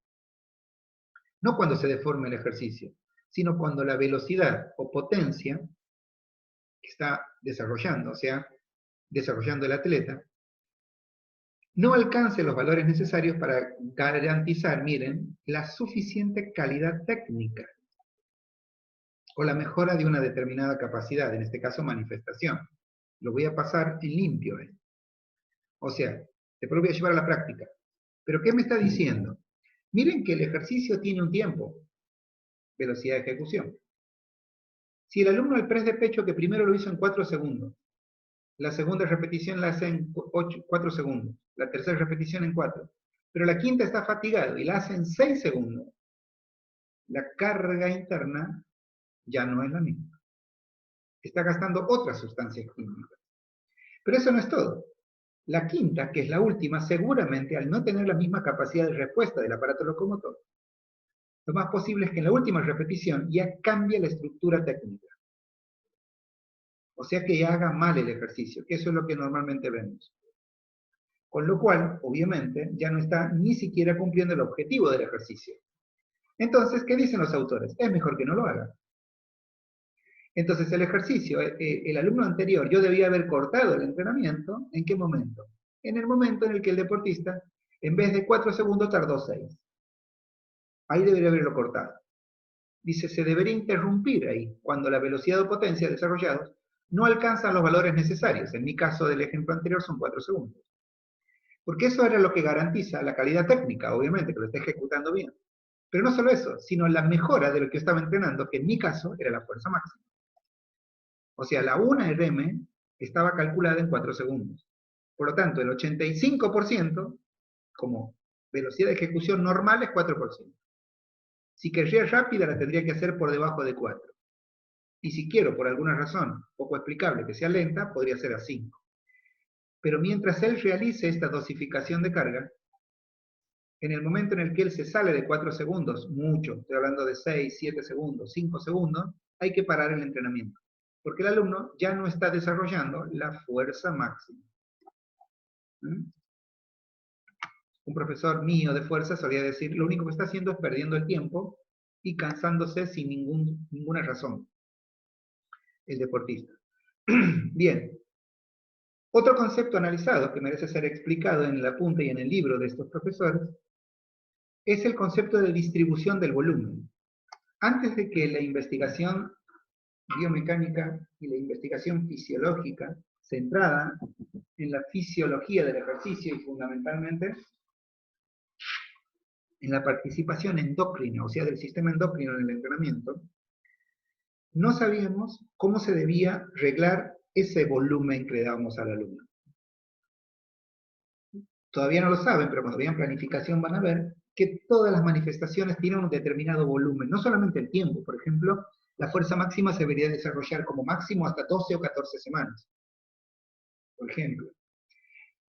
no cuando se deforme el ejercicio, sino cuando la velocidad o potencia que está desarrollando, o sea, desarrollando el atleta, no alcance los valores necesarios para garantizar, miren, la suficiente calidad técnica o la mejora de una determinada capacidad, en este caso manifestación. Lo voy a pasar en limpio. O sea, después lo voy a llevar a la práctica. ¿Pero qué me está diciendo? Miren que el ejercicio tiene un tiempo, velocidad de ejecución. Si el alumno el press de pecho que primero lo hizo en 4 segundos, la segunda repetición la hace en 4 segundos, la tercera repetición en 4, pero la quinta está fatigado y la hace en 6 segundos, la carga interna ya no es la misma. Está gastando otras sustancias químicas. Pero eso no es todo. La quinta, que es la última, seguramente al no tener la misma capacidad de respuesta del aparato locomotor, lo más posible es que en la última repetición ya cambie la estructura técnica. O sea que ya haga mal el ejercicio, que eso es lo que normalmente vemos. Con lo cual, obviamente, ya no está ni siquiera cumpliendo el objetivo del ejercicio. Entonces, ¿qué dicen los autores? Es mejor que no lo haga. Entonces, el ejercicio, el alumno anterior, yo debía haber cortado el entrenamiento, ¿en qué momento? En el momento en el que el deportista, en vez de 4 segundos, tardó 6. Ahí debería haberlo cortado. Dice, se debería interrumpir ahí, cuando la velocidad o potencia desarrollados no alcanzan los valores necesarios. En mi caso del ejemplo anterior son 4 segundos. Porque eso era lo que garantiza la calidad técnica, obviamente, que lo esté ejecutando bien. Pero no solo eso, sino la mejora de lo que yo estaba entrenando, que en mi caso era la fuerza máxima. O sea, la 1RM estaba calculada en 4 segundos. Por lo tanto, el 85% como velocidad de ejecución normal es 4%. Si querría rápida, la tendría que hacer por debajo de 4. Y si quiero, por alguna razón poco explicable, que sea lenta, podría ser a 5. Pero mientras él realice esta dosificación de carga, en el momento en el que él se sale de 4 segundos, mucho, estoy hablando de 6, 7 segundos, 5 segundos, hay que parar el entrenamiento. Porque el alumno ya no está desarrollando la fuerza máxima. Un profesor mío de fuerza solía decir, lo único que está haciendo es perdiendo el tiempo y cansándose sin ninguna razón, el deportista. Bien. Otro concepto analizado que merece ser explicado en el apunte y en el libro de estos profesores es el concepto de distribución del volumen. Antes de que la investigación biomecánica y la investigación fisiológica, centrada en la fisiología del ejercicio y fundamentalmente en la participación endocrina, o sea, del sistema endocrino en el entrenamiento, no sabíamos cómo se debía reglar ese volumen que le dábamos al alumno. Todavía no lo saben, pero cuando vean planificación van a ver que todas las manifestaciones tienen un determinado volumen, no solamente el tiempo. Por ejemplo, la fuerza máxima se debería desarrollar como máximo hasta 12 o 14 semanas, por ejemplo.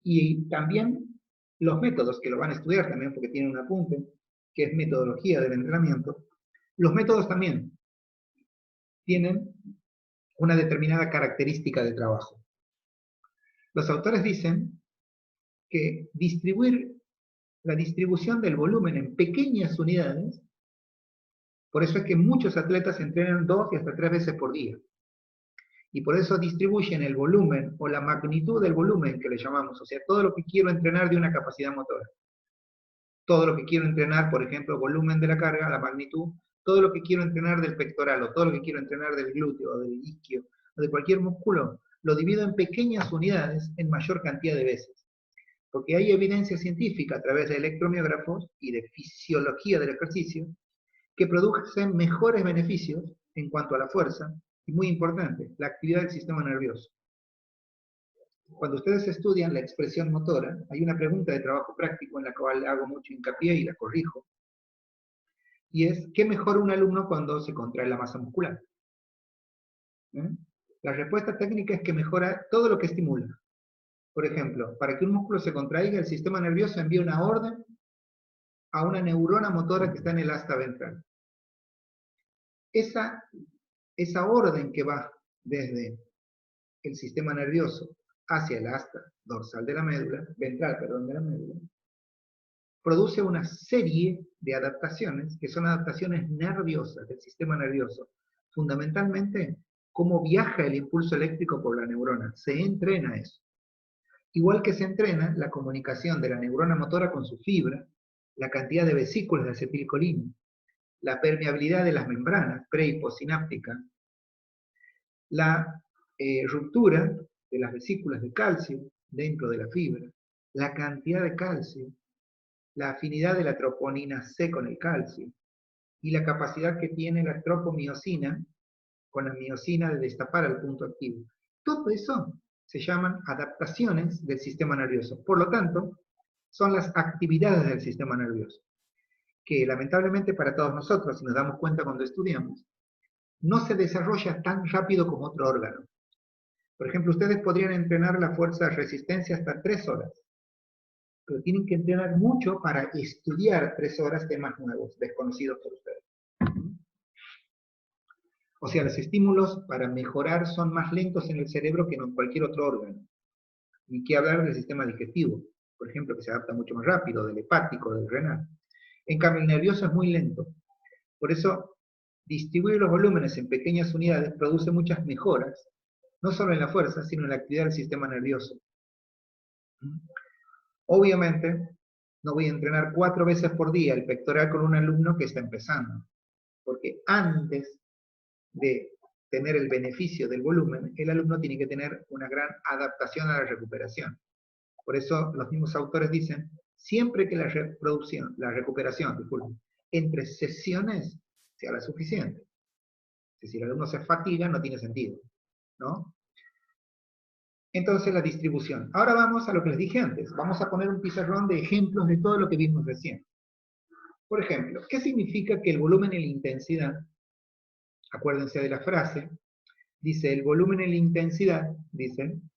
Y también los métodos, que lo van a estudiar también porque tienen un apunte, que es metodología del entrenamiento, los métodos también tienen una determinada característica de trabajo. Los autores dicen que la distribución del volumen en pequeñas unidades, por eso es que muchos atletas entrenan 2 y hasta 3 veces por día. Y por eso distribuyen el volumen o la magnitud del volumen que le llamamos, o sea, todo lo que quiero entrenar de una capacidad motora. Todo lo que quiero entrenar, por ejemplo, volumen de la carga, la magnitud, todo lo que quiero entrenar del pectoral, o todo lo que quiero entrenar del glúteo, o del isquio, o de cualquier músculo, lo divido en pequeñas unidades en mayor cantidad de veces. Porque hay evidencia científica a través de electromiógrafos y de fisiología del ejercicio que producen mejores beneficios en cuanto a la fuerza, y muy importante, la actividad del sistema nervioso. Cuando ustedes estudian la expresión motora, hay una pregunta de trabajo práctico en la cual hago mucho hincapié y la corrijo, y es, ¿qué mejora un alumno cuando se contrae la masa muscular? La respuesta técnica es que mejora todo lo que estimula. Por ejemplo, para que un músculo se contraiga, el sistema nervioso envía una orden a una neurona motora que está en el asta ventral. Esa orden que va desde el sistema nervioso hacia el asta dorsal de la médula, ventral, perdón, de la médula, produce una serie de adaptaciones que son adaptaciones nerviosas del sistema nervioso. Fundamentalmente, cómo viaja el impulso eléctrico por la neurona. Se entrena eso. Igual que se entrena la comunicación de la neurona motora con su fibra, la cantidad de vesículas de acetilcolina, la permeabilidad de las membranas pre- y postsinápticas, la ruptura de las vesículas de calcio dentro de la fibra, la cantidad de calcio, la afinidad de la troponina C con el calcio, y la capacidad que tiene la tropomiosina con la miosina de destapar al punto activo. Todo eso se llaman adaptaciones del sistema nervioso. Por lo tanto, son las actividades del sistema nervioso, que lamentablemente para todos nosotros, si nos damos cuenta cuando estudiamos, no se desarrolla tan rápido como otro órgano. Por ejemplo, ustedes podrían entrenar la fuerza de resistencia hasta 3 horas. pero tienen que entrenar mucho para estudiar 3 horas temas nuevos, desconocidos por ustedes. O sea, los estímulos para mejorar son más lentos en el cerebro que en cualquier otro órgano. Ni qué hablar del sistema digestivo, por ejemplo, que se adapta mucho más rápido, del hepático, del renal. En cambio, el nervioso es muy lento. Por eso, distribuir los volúmenes en pequeñas unidades produce muchas mejoras, no solo en la fuerza, sino en la actividad del sistema nervioso. Obviamente, no voy a entrenar 4 veces por día el pectoral con un alumno que está empezando, porque antes de tener el beneficio del volumen, el alumno tiene que tener una gran adaptación a la recuperación. Por eso los mismos autores dicen, siempre que la recuperación, disculpen, entre sesiones sea la suficiente. Es decir, el alumno se fatiga, no tiene sentido, ¿no? Entonces la distribución. Ahora vamos a lo que les dije antes. Vamos a poner un pizarrón de ejemplos de todo lo que vimos recién. Por ejemplo, ¿qué significa que el volumen y la intensidad, acuérdense de la frase, dice el volumen y la intensidad, dicen,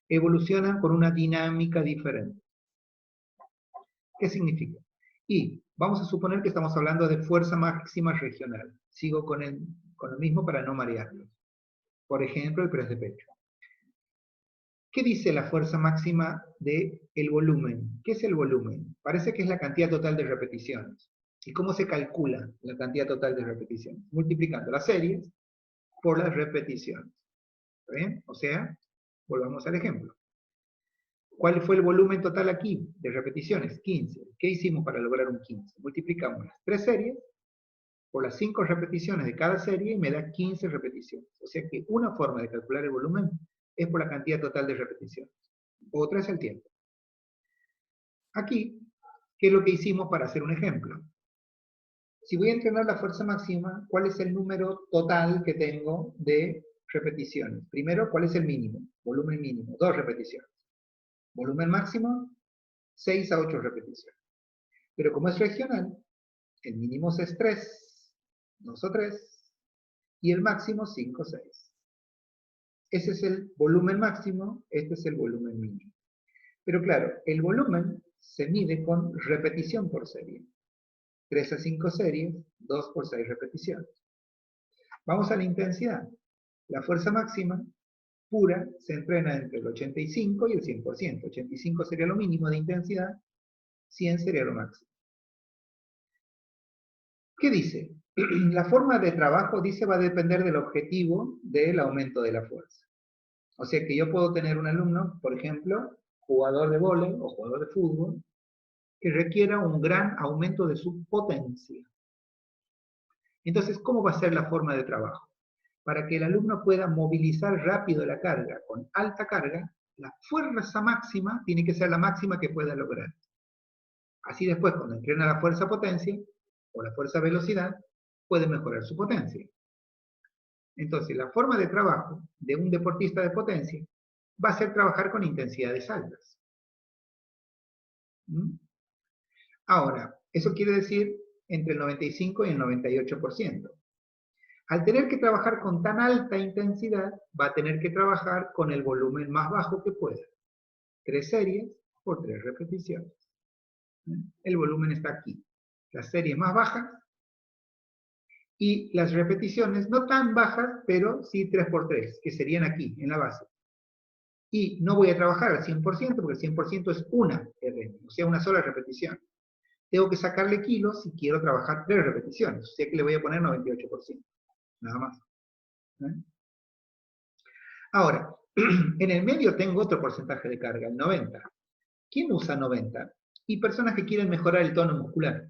evolucionan con una dinámica diferente? ¿Qué significa? Y vamos a suponer que estamos hablando de fuerza máxima regional. Sigo con el mismo para no marearlos. Por ejemplo, el press de pecho. ¿Qué dice la fuerza máxima del volumen? ¿Qué es el volumen? Parece que es la cantidad total de repeticiones. ¿Y cómo se calcula la cantidad total de repeticiones? Multiplicando las series por las repeticiones. ¿Está bien? O sea, volvamos al ejemplo. ¿Cuál fue el volumen total aquí de repeticiones? 15. ¿Qué hicimos para lograr un 15? Multiplicamos las 3 series por las 5 repeticiones de cada serie y me da 15 repeticiones. O sea que una forma de calcular el volumen es por la cantidad total de repeticiones. Otra es el tiempo. Aquí, ¿qué es lo que hicimos para hacer un ejemplo? Si voy a entrenar la fuerza máxima, ¿cuál es el número total que tengo de repeticiones? Primero, ¿cuál es el mínimo? Volumen mínimo, 2 repeticiones. Volumen máximo, 6 a 8 repeticiones. Pero como es regional, el mínimo es 3, 2 o 3, y el máximo 5 o 6. Ese es el volumen máximo, este es el volumen mínimo. Pero claro, el volumen se mide con repetición por serie. 3 a 5 series, 2 por 6 repeticiones. Vamos a la intensidad. La fuerza máxima pura se entrena entre el 85 y el 100%. 85 sería lo mínimo de intensidad, 100 sería lo máximo. ¿Qué dice? La forma de trabajo, dice, va a depender del objetivo del aumento de la fuerza. O sea que yo puedo tener un alumno, por ejemplo, jugador de vóley o jugador de fútbol, que requiera un gran aumento de su potencia. Entonces, ¿cómo va a ser la forma de trabajo? Para que el alumno pueda movilizar rápido la carga con alta carga, la fuerza máxima tiene que ser la máxima que pueda lograr. Así después, cuando entrena la fuerza-potencia o la fuerza-velocidad, puede mejorar su potencia. Entonces, la forma de trabajo de un deportista de potencia va a ser trabajar con intensidades altas. Ahora, eso quiere decir entre el 95 y el 98%. Al tener que trabajar con tan alta intensidad, va a tener que trabajar con el volumen más bajo que pueda. 3 series por 3 repeticiones. El volumen está aquí. Las series más bajas y las repeticiones no tan bajas, pero sí 3 por 3, que serían aquí, en la base. Y no voy a trabajar al 100%, porque el 100% es una RM, o sea, una sola repetición. Tengo que sacarle kilos si quiero trabajar 3 repeticiones, o sea que le voy a poner 98%, nada más. Ahora, en el medio tengo otro porcentaje de carga, el 90. ¿Quién usa 90? Y personas que quieren mejorar el tono muscular.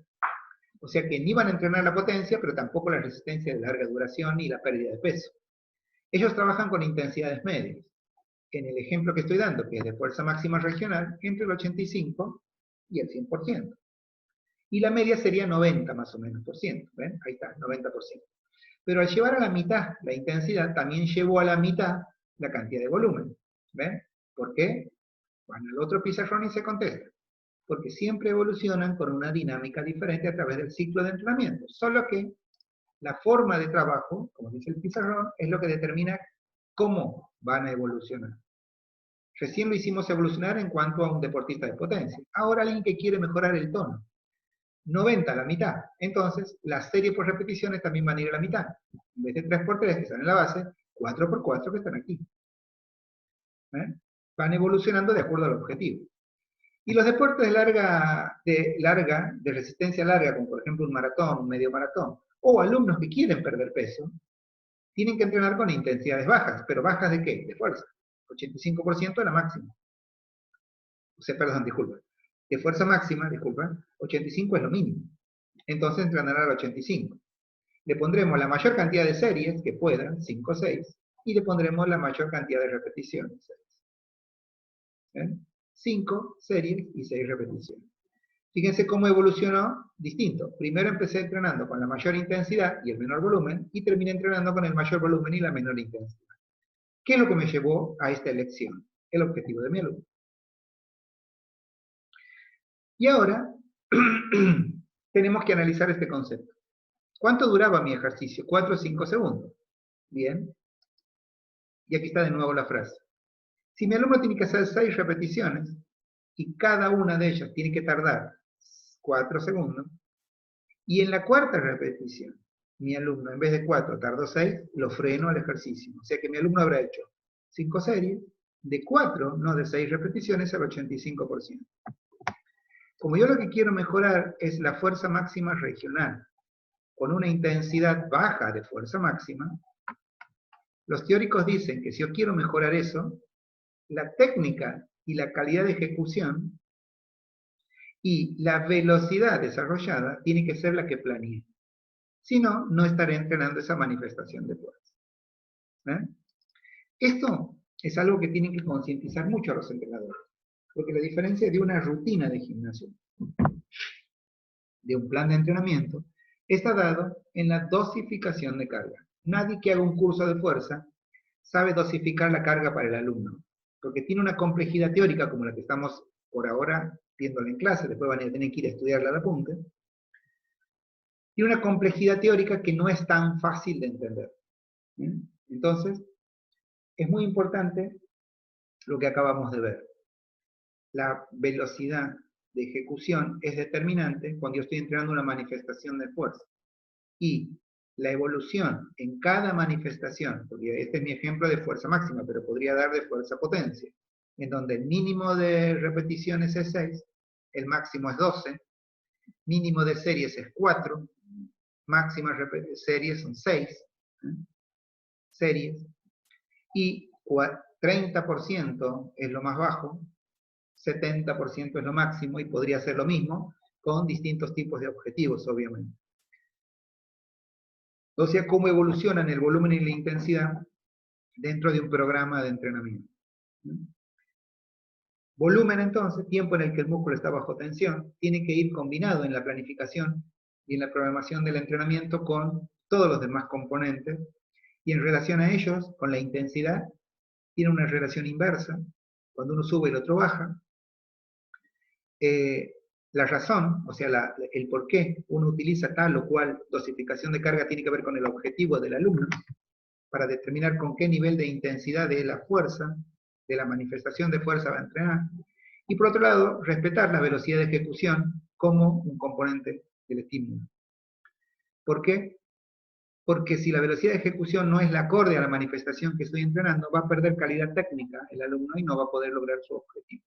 O sea que ni van a entrenar la potencia, pero tampoco la resistencia de larga duración ni la pérdida de peso. Ellos trabajan con intensidades medias. En el ejemplo que estoy dando, que es de fuerza máxima regional, entre el 85 y el 100%. Y la media sería 90 más o menos por ciento. ¿Ven? Ahí está, 90%. Pero al llevar a la mitad la intensidad, también llevo a la mitad la cantidad de volumen. ¿Ven? ¿Por qué? Van al otro pizarrón y se contesta. Porque siempre evolucionan con una dinámica diferente a través del ciclo de entrenamiento. Solo que la forma de trabajo, como dice el pizarrón, es lo que determina cómo van a evolucionar. Recién lo hicimos evolucionar en cuanto a un deportista de potencia. Ahora alguien que quiere mejorar el tono. 90 a la mitad. Entonces, las series por repeticiones también van a ir a la mitad. En vez de 3x3 que están en la base, 4x4 que están aquí. Van evolucionando de acuerdo al objetivo. Y los deportes de resistencia larga, como por ejemplo un maratón, un medio maratón, o alumnos que quieren perder peso, tienen que entrenar con intensidades bajas. ¿Pero bajas de qué? De fuerza. 85% de la máxima. O sea, perdón, disculpa. De fuerza máxima, disculpa, 85 es lo mínimo. Entonces entrenará al 85. Le pondremos la mayor cantidad de series que puedan, 5 o 6, y le pondremos la mayor cantidad de repeticiones, 6. 5 series y 6 repeticiones. Fíjense cómo evolucionó distinto. Primero empecé entrenando con la mayor intensidad y el menor volumen, y terminé entrenando con el mayor volumen y la menor intensidad. ¿Qué es lo que me llevó a esta elección? El objetivo de mi alumno. Y ahora tenemos que analizar este concepto. ¿Cuánto duraba mi ejercicio? 4 o 5 segundos. Bien. Y aquí está de nuevo la frase. Si mi alumno tiene que hacer 6 repeticiones, y cada una de ellas tiene que tardar 4 segundos, y en la cuarta repetición, mi alumno en vez de 4 tardó 6, lo freno al ejercicio. O sea que mi alumno habrá hecho 5 series, de 4, no de 6 repeticiones, al 85%. Como yo lo que quiero mejorar es la fuerza máxima regional, con una intensidad baja de fuerza máxima, los teóricos dicen que si yo quiero mejorar eso, la técnica y la calidad de ejecución y la velocidad desarrollada tiene que ser la que planeé. Si no, no estaré entrenando esa manifestación de fuerza. Esto es algo que tienen que concientizar mucho a los entrenadores, porque la diferencia de una rutina de gimnasio, de un plan de entrenamiento, está dado en la dosificación de carga. Nadie que haga un curso de fuerza sabe dosificar la carga para el alumno, porque tiene una complejidad teórica como la que estamos por ahora viéndola en clase, después van a tener que ir a estudiarla al apunte. Tiene una complejidad teórica que no es tan fácil de entender. Entonces, es muy importante lo que acabamos de ver. La velocidad de ejecución es determinante cuando yo estoy entrenando una manifestación de fuerza. Y la evolución en cada manifestación, porque este es mi ejemplo de fuerza máxima, pero podría dar de fuerza-potencia, en donde el mínimo de repeticiones es 6, el máximo es 12, mínimo de series es 4, máximas series son 6, series, y 30% es lo más bajo, 70% es lo máximo, y podría ser lo mismo con distintos tipos de objetivos, obviamente. O sea, cómo evolucionan el volumen y la intensidad dentro de un programa de entrenamiento. Volumen, entonces, tiempo en el que el músculo está bajo tensión, tiene que ir combinado en la planificación y en la programación del entrenamiento con todos los demás componentes, y en relación a ellos, con la intensidad, tiene una relación inversa. Cuando uno sube, el otro baja. La razón, o sea, el por qué uno utiliza tal o cual dosificación de carga tiene que ver con el objetivo del alumno, para determinar con qué nivel de intensidad de la fuerza, de la manifestación de fuerza va a entrenar. Y por otro lado, respetar la velocidad de ejecución como un componente del estímulo. ¿Por qué? Porque si la velocidad de ejecución no es la acorde a la manifestación que estoy entrenando, va a perder calidad técnica el alumno y no va a poder lograr su objetivo.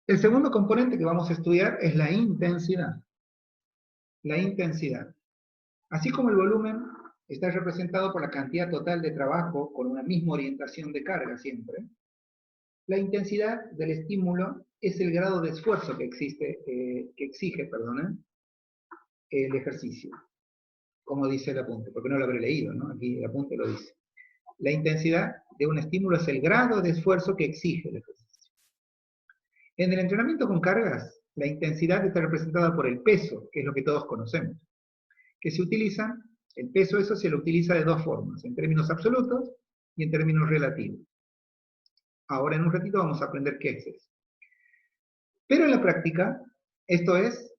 El segundo componente que vamos a estudiar es la intensidad. La intensidad. Así como el volumen está representado por la cantidad total de trabajo con una misma orientación de carga siempre, la intensidad del estímulo es el grado de esfuerzo que exige el ejercicio, como dice el apunte, porque no lo habré leído, ¿no? Aquí el apunte lo dice. La intensidad de un estímulo es el grado de esfuerzo que exige el ejercicio. En el entrenamiento con cargas, la intensidad está representada por el peso, que es lo que todos conocemos, que se utiliza, el peso eso se lo utiliza de dos formas, en términos absolutos y en términos relativos. Ahora en un ratito vamos a aprender qué es eso. Pero en la práctica, esto es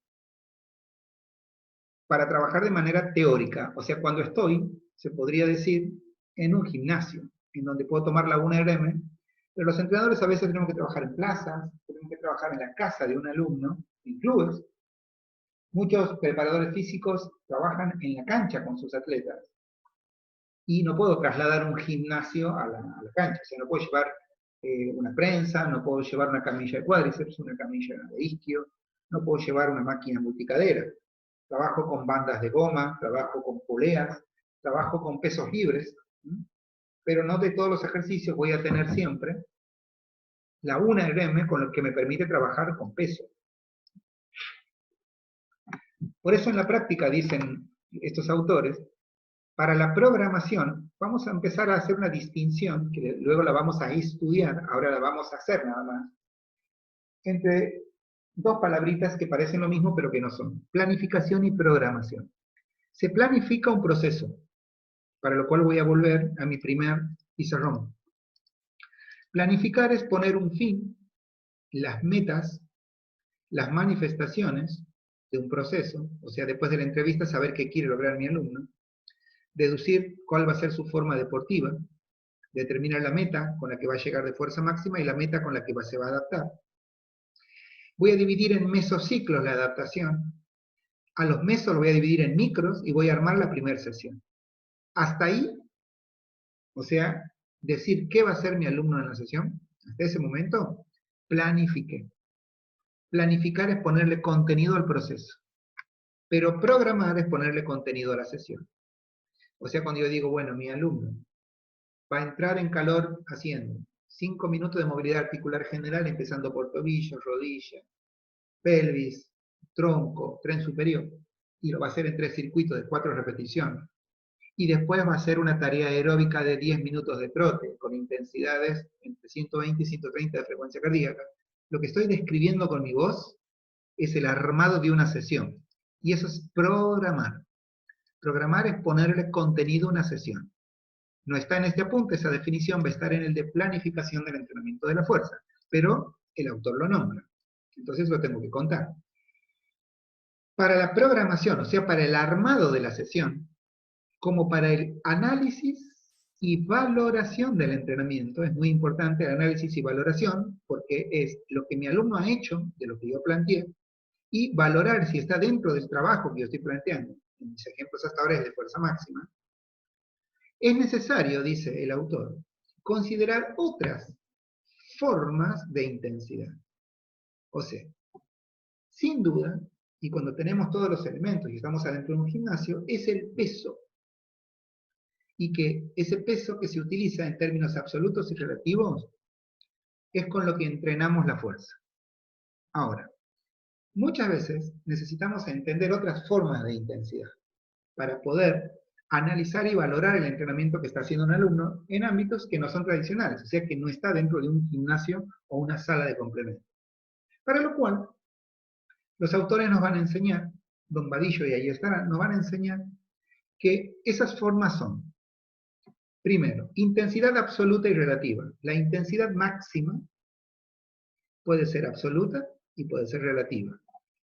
para trabajar de manera teórica, o sea, cuando estoy, se podría decir, en un gimnasio, en donde puedo tomar la 1RM, pero los entrenadores a veces tenemos que trabajar en plazas, tenemos que trabajar en la casa de un alumno, en clubes. Muchos preparadores físicos trabajan en la cancha con sus atletas. Y no puedo trasladar un gimnasio a la cancha. O sea, no puedo llevar una prensa, no puedo llevar una camilla de cuádriceps, una camilla de isquio, no puedo llevar una máquina multicadera. Trabajo con bandas de goma, trabajo con poleas, trabajo con pesos libres, pero no de todos los ejercicios voy a tener siempre la 1RM con lo que me permite trabajar con peso. Por eso en la práctica, dicen estos autores, para la programación vamos a empezar a hacer una distinción, que luego la vamos a estudiar, ahora la vamos a hacer nada más, entre dos palabritas que parecen lo mismo pero que no son: planificación y programación. Se planifica un proceso, para lo cual voy a volver a mi primer pizarrón. Planificar es poner un fin, las metas, las manifestaciones de un proceso, o sea, después de la entrevista saber qué quiere lograr mi alumno, deducir cuál va a ser su forma deportiva, determinar la meta con la que va a llegar de fuerza máxima y la meta con la que se va a adaptar. Voy a dividir en mesociclos la adaptación. A los mesos lo voy a dividir en micros y voy a armar la primera sesión. Hasta ahí, o sea, decir qué va a hacer mi alumno en la sesión, hasta ese momento, planifiqué. Planificar es ponerle contenido al proceso, pero programar es ponerle contenido a la sesión. O sea, cuando yo digo, bueno, mi alumno va a entrar en calor haciendo 5 minutos de movilidad articular general, empezando por tobillo, rodilla, pelvis, tronco, tren superior, y lo va a hacer en 3 circuitos de 4 repeticiones. Y después va a hacer una tarea aeróbica de 10 minutos de trote, con intensidades entre 120 y 130 de frecuencia cardíaca. Lo que estoy describiendo con mi voz es el armado de una sesión. Y eso es programar. Programar es ponerle contenido a una sesión. No está en este apunte, esa definición va a estar en el de planificación del entrenamiento de la fuerza, pero el autor lo nombra. Entonces lo tengo que contar. Para la programación, o sea, para el armado de la sesión, como para el análisis y valoración del entrenamiento, es muy importante el análisis y valoración, porque es lo que mi alumno ha hecho, de lo que yo planteé, y valorar si está dentro del trabajo que yo estoy planteando. En mis ejemplos hasta ahora es de fuerza máxima. Es necesario, dice el autor, considerar otras formas de intensidad. O sea, sin duda, y cuando tenemos todos los elementos y estamos adentro de un gimnasio, es el peso. Y que ese peso que se utiliza en términos absolutos y relativos es con lo que entrenamos la fuerza. Ahora, muchas veces necesitamos entender otras formas de intensidad para poder analizar y valorar el entrenamiento que está haciendo un alumno en ámbitos que no son tradicionales, o sea, que no está dentro de un gimnasio o una sala de complemento. Para lo cual, los autores nos van a enseñar, Don Vadillo y ahí estará, nos van a enseñar que esas formas son: primero, intensidad absoluta y relativa. La intensidad máxima puede ser absoluta y puede ser relativa.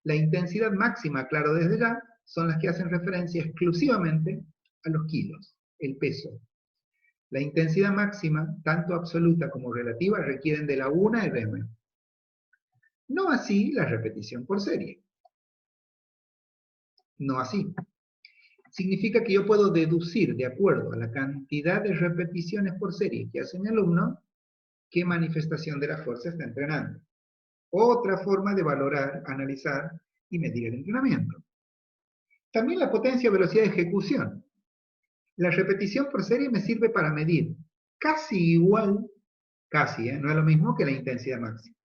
La intensidad máxima, claro desde ya, son las que hacen referencia exclusivamente a los kilos, el peso. La intensidad máxima, tanto absoluta como relativa, requieren de la 1RM. No así la repetición por serie. No así. Significa que yo puedo deducir, de acuerdo a la cantidad de repeticiones por serie que hace mi alumno, qué manifestación de la fuerza está entrenando. Otra forma de valorar, analizar y medir el entrenamiento. También la potencia o velocidad de ejecución. La repetición por serie me sirve para medir casi igual, casi, no es lo mismo que la intensidad máxima.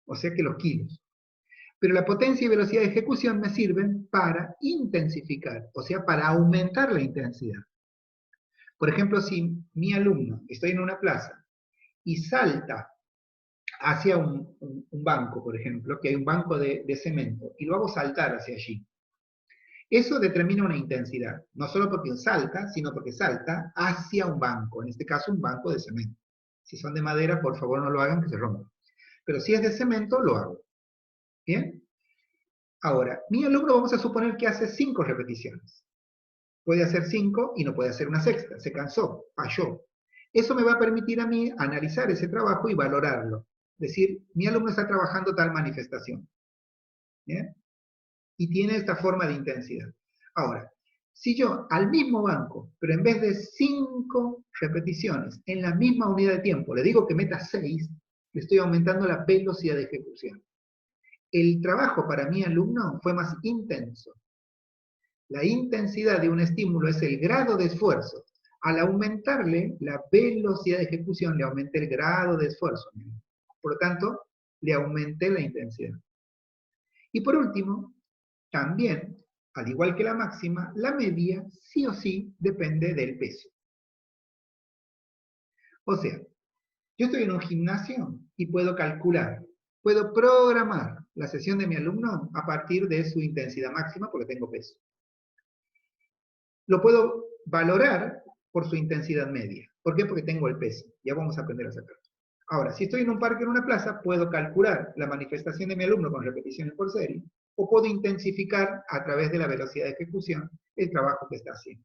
O sea que los kilos. Pero la potencia y velocidad de ejecución me sirven para intensificar, o sea, para aumentar la intensidad. Por ejemplo, si mi alumno, estoy en una plaza, y salta hacia un banco, por ejemplo, que hay un banco de cemento, y lo hago saltar hacia allí. Eso determina una intensidad, no solo porque salta, sino porque salta hacia un banco, en este caso un banco de cemento. Si son de madera, por favor no lo hagan, que se rompan. Pero si es de cemento, lo hago. ¿Bien? Ahora, mi alumno vamos a suponer que hace 5 repeticiones. Puede hacer 5 y no puede hacer una sexta, se cansó, falló. Eso me va a permitir a mí analizar ese trabajo y valorarlo. Decir, mi alumno está trabajando tal manifestación. ¿Bien? Y tiene esta forma de intensidad. Ahora, si yo al mismo banco, pero en vez de 5 repeticiones en la misma unidad de tiempo, le digo que meta 6, le estoy aumentando la velocidad de ejecución. El trabajo para mi alumno fue más intenso. La intensidad de un estímulo es el grado de esfuerzo. Al aumentarle la velocidad de ejecución, le aumenté el grado de esfuerzo. Por lo tanto, le aumenté la intensidad. Y por último, también, al igual que la máxima, la media sí o sí depende del peso. O sea, yo estoy en un gimnasio y puedo calcular, puedo programar la sesión de mi alumno a partir de su intensidad máxima porque tengo peso. Lo puedo valorar por su intensidad media. ¿Por qué? Porque tengo el peso. Ya vamos a aprender a sacarlo. Ahora, si estoy en un parque o en una plaza, puedo calcular la manifestación de mi alumno con repeticiones por serie, o puedo intensificar a través de la velocidad de ejecución el trabajo que está haciendo.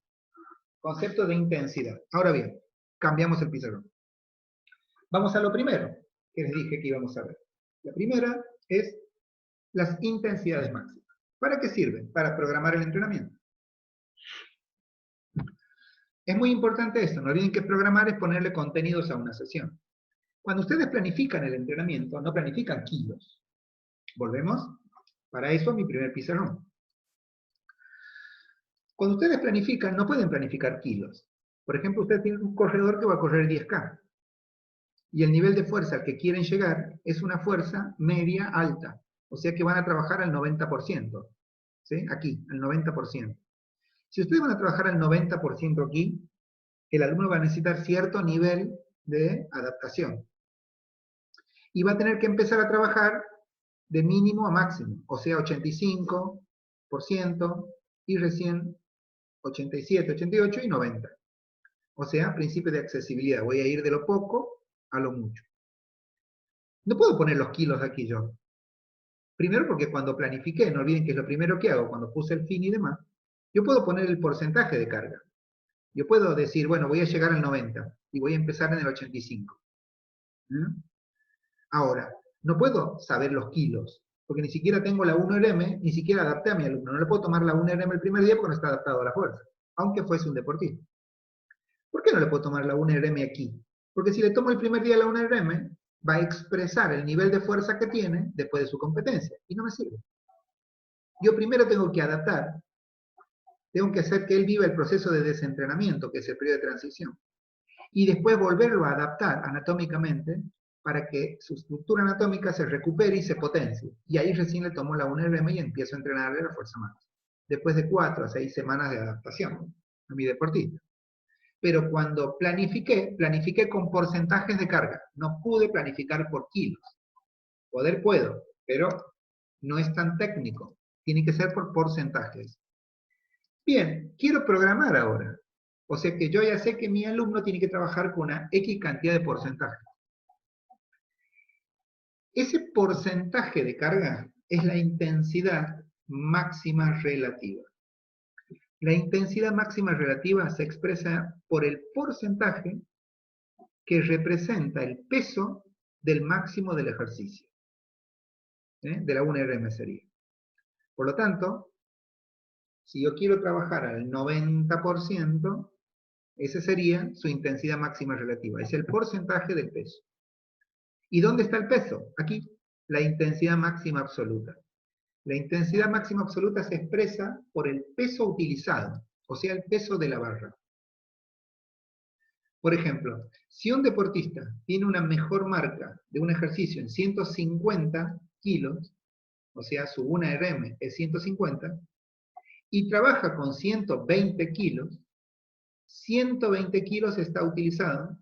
Concepto de intensidad. Ahora bien, cambiamos el pizarrón. Vamos a lo primero que les dije que íbamos a ver. La primera es las intensidades máximas. ¿Para qué sirven? Para programar el entrenamiento. Es muy importante esto, no olviden que programar es ponerle contenidos a una sesión. Cuando ustedes planifican el entrenamiento, no planifican kilos. ¿Volvemos? Para eso mi primer pizarrón. Cuando ustedes planifican, no pueden planificar kilos. Por ejemplo, usted tiene un corredor que va a correr 10K. Y el nivel de fuerza al que quieren llegar es una fuerza media alta. O sea que van a trabajar al 90%. ¿Sí? Aquí, al 90%. Si ustedes van a trabajar al 90% aquí, el alumno va a necesitar cierto nivel de adaptación. Y va a tener que empezar a trabajar de mínimo a máximo, o sea, 85% y recién 87, 88 y 90. O sea, principio de accesibilidad. Voy a ir de lo poco a lo mucho. No puedo poner los kilos aquí yo. Primero porque cuando planifiqué, no olviden que es lo primero que hago, cuando puse el fin y demás, yo puedo poner el porcentaje de carga. Yo puedo decir, bueno, voy a llegar al 90 y voy a empezar en el 85. ¿Mm? Ahora, no puedo saber los kilos, porque ni siquiera tengo la 1RM, ni siquiera adapté a mi alumno. No le puedo tomar la 1RM el primer día porque no está adaptado a la fuerza, aunque fuese un deportista. ¿Por qué no le puedo tomar la 1RM aquí? Porque si le tomo el primer día la 1RM, va a expresar el nivel de fuerza que tiene después de su competencia, y no me sirve. Yo primero tengo que adaptar, tengo que hacer que él viva el proceso de desentrenamiento, que es el periodo de transición, y después volverlo a adaptar anatómicamente para que su estructura anatómica se recupere y se potencie. Y ahí recién le tomo la 1RM y empiezo a entrenarle la fuerza máxima. Después de 4 a 6 semanas de adaptación a mi deportista. Pero cuando planifiqué con porcentajes de carga. No pude planificar por kilos. Poder puedo, pero no es tan técnico. Tiene que ser por porcentajes. Bien, quiero programar ahora. O sea que yo ya sé que mi alumno tiene que trabajar con una X cantidad de porcentaje. Ese porcentaje de carga es la intensidad máxima relativa. La intensidad máxima relativa se expresa por el porcentaje que representa el peso del máximo del ejercicio. De la 1RM sería. Por lo tanto, si yo quiero trabajar al 90%, esa sería su intensidad máxima relativa. Es el porcentaje del peso. ¿Y dónde está el peso? Aquí, la intensidad máxima absoluta. La intensidad máxima absoluta se expresa por el peso utilizado, o sea, el peso de la barra. Por ejemplo, si un deportista tiene una mejor marca de un ejercicio en 150 kilos, o sea, su 1RM es 150, y trabaja con 120 kilos, 120 kilos está utilizado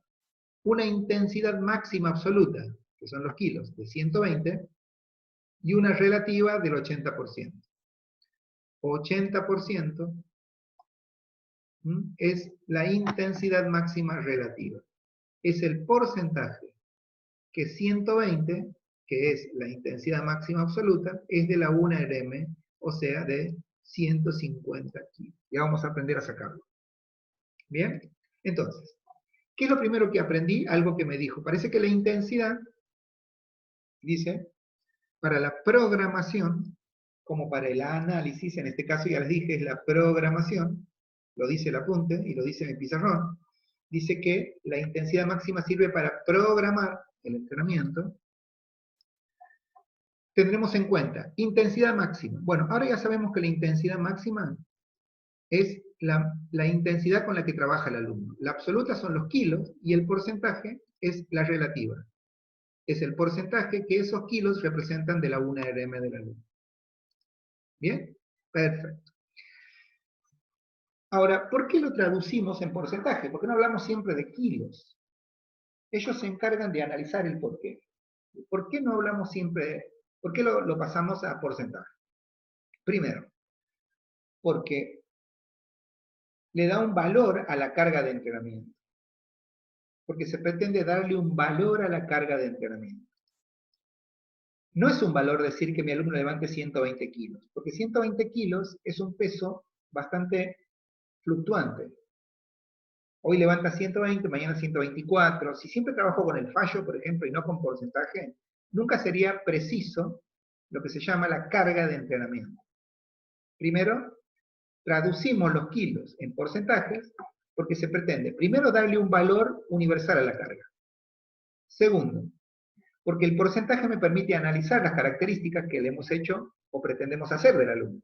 una intensidad máxima absoluta, que son los kilos, de 120, y una relativa del 80%. 80% es la intensidad máxima relativa. Es el porcentaje que 120, que es la intensidad máxima absoluta, es de la 1RM, o sea, de 150 kilos. Ya vamos a aprender a sacarlo. Bien, entonces, ¿Qué es lo primero que aprendí? Algo que me dijo. Parece que la intensidad, dice, para la programación, como para el análisis, en este caso ya les dije, es la programación, lo dice el apunte y lo dice en el pizarrón, dice que la intensidad máxima sirve para programar el entrenamiento. Tendremos en cuenta intensidad máxima. Bueno, ahora ya sabemos que la intensidad máxima es la intensidad con la que trabaja el alumno. La absoluta son los kilos y el porcentaje es la relativa. Es el porcentaje que esos kilos representan de la 1RM del alumno. ¿Bien? Perfecto. Ahora, ¿por qué lo traducimos en porcentaje? ¿Por qué no hablamos siempre de kilos? Ellos se encargan de analizar el por qué. ¿Por qué no hablamos siempre, por qué lo pasamos a porcentaje? Primero, porque le da un valor a la carga de entrenamiento. Porque se pretende darle un valor a la carga de entrenamiento. No es un valor decir que mi alumno levante 120 kilos, porque 120 kilos es un peso bastante fluctuante. Hoy levanta 120, mañana 124. Si siempre trabajo con el fallo, por ejemplo, y no con porcentaje, nunca sería preciso lo que se llama la carga de entrenamiento. Primero, traducimos los kilos en porcentajes porque se pretende, primero, darle un valor universal a la carga. Segundo, porque el porcentaje me permite analizar las características que le hemos hecho o pretendemos hacer del alumno.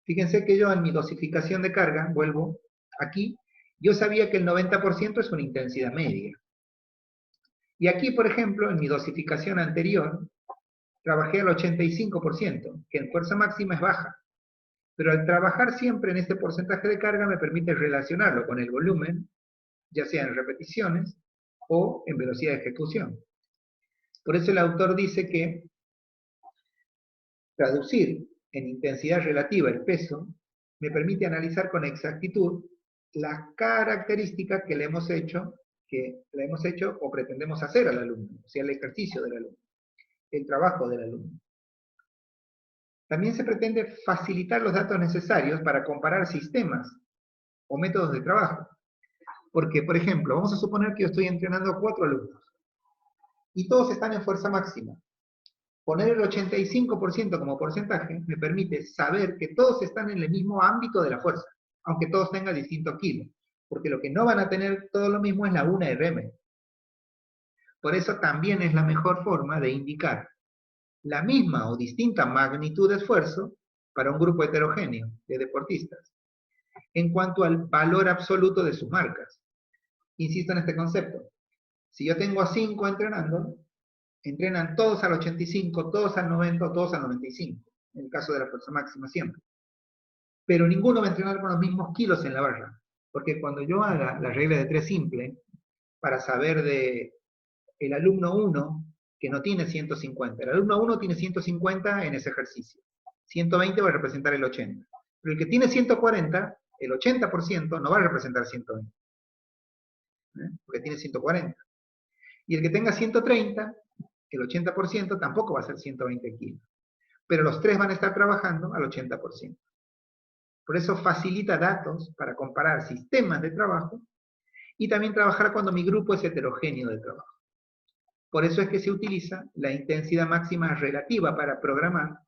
Fíjense que yo en mi dosificación de carga, vuelvo aquí, yo sabía que el 90% es una intensidad media. Y aquí, por ejemplo, en mi dosificación anterior, trabajé al 85%, que en fuerza máxima es baja. Pero al trabajar siempre en este porcentaje de carga me permite relacionarlo con el volumen, ya sea en repeticiones o en velocidad de ejecución. Por eso el autor dice que traducir en intensidad relativa el peso me permite analizar con exactitud las características que le hemos hecho o pretendemos hacer al alumno, o sea, el ejercicio del alumno, el trabajo del alumno. También se pretende facilitar los datos necesarios para comparar sistemas o métodos de trabajo. Porque, por ejemplo, vamos a suponer que yo estoy entrenando a 4 alumnos y todos están en fuerza máxima. Poner el 85% como porcentaje me permite saber que todos están en el mismo ámbito de la fuerza, aunque todos tengan distintos kilos. Porque lo que no van a tener todo lo mismo es la 1RM. Por eso también es la mejor forma de indicar la misma o distinta magnitud de esfuerzo para un grupo heterogéneo de deportistas en cuanto al valor absoluto de sus marcas. Insisto en este concepto. Si yo tengo a 5 entrenando, entrenan todos al 85, todos al 90, todos al 95, en el caso de la fuerza máxima siempre. Pero ninguno va a entrenar con los mismos kilos en la barra, porque cuando yo haga la regla de 3 simple, para saber de el alumno 1, que no tiene 150, el alumno 1 tiene 150 en ese ejercicio, 120 va a representar el 80, pero el que tiene 140, el 80% no va a representar 120, porque tiene 140. Y el que tenga 130, el 80% tampoco va a ser 120 kilos. Pero los tres van a estar trabajando al 80%. Por eso facilita datos para comparar sistemas de trabajo y también trabajar cuando mi grupo es heterogéneo de trabajo. Por eso es que se utiliza la intensidad máxima relativa para programar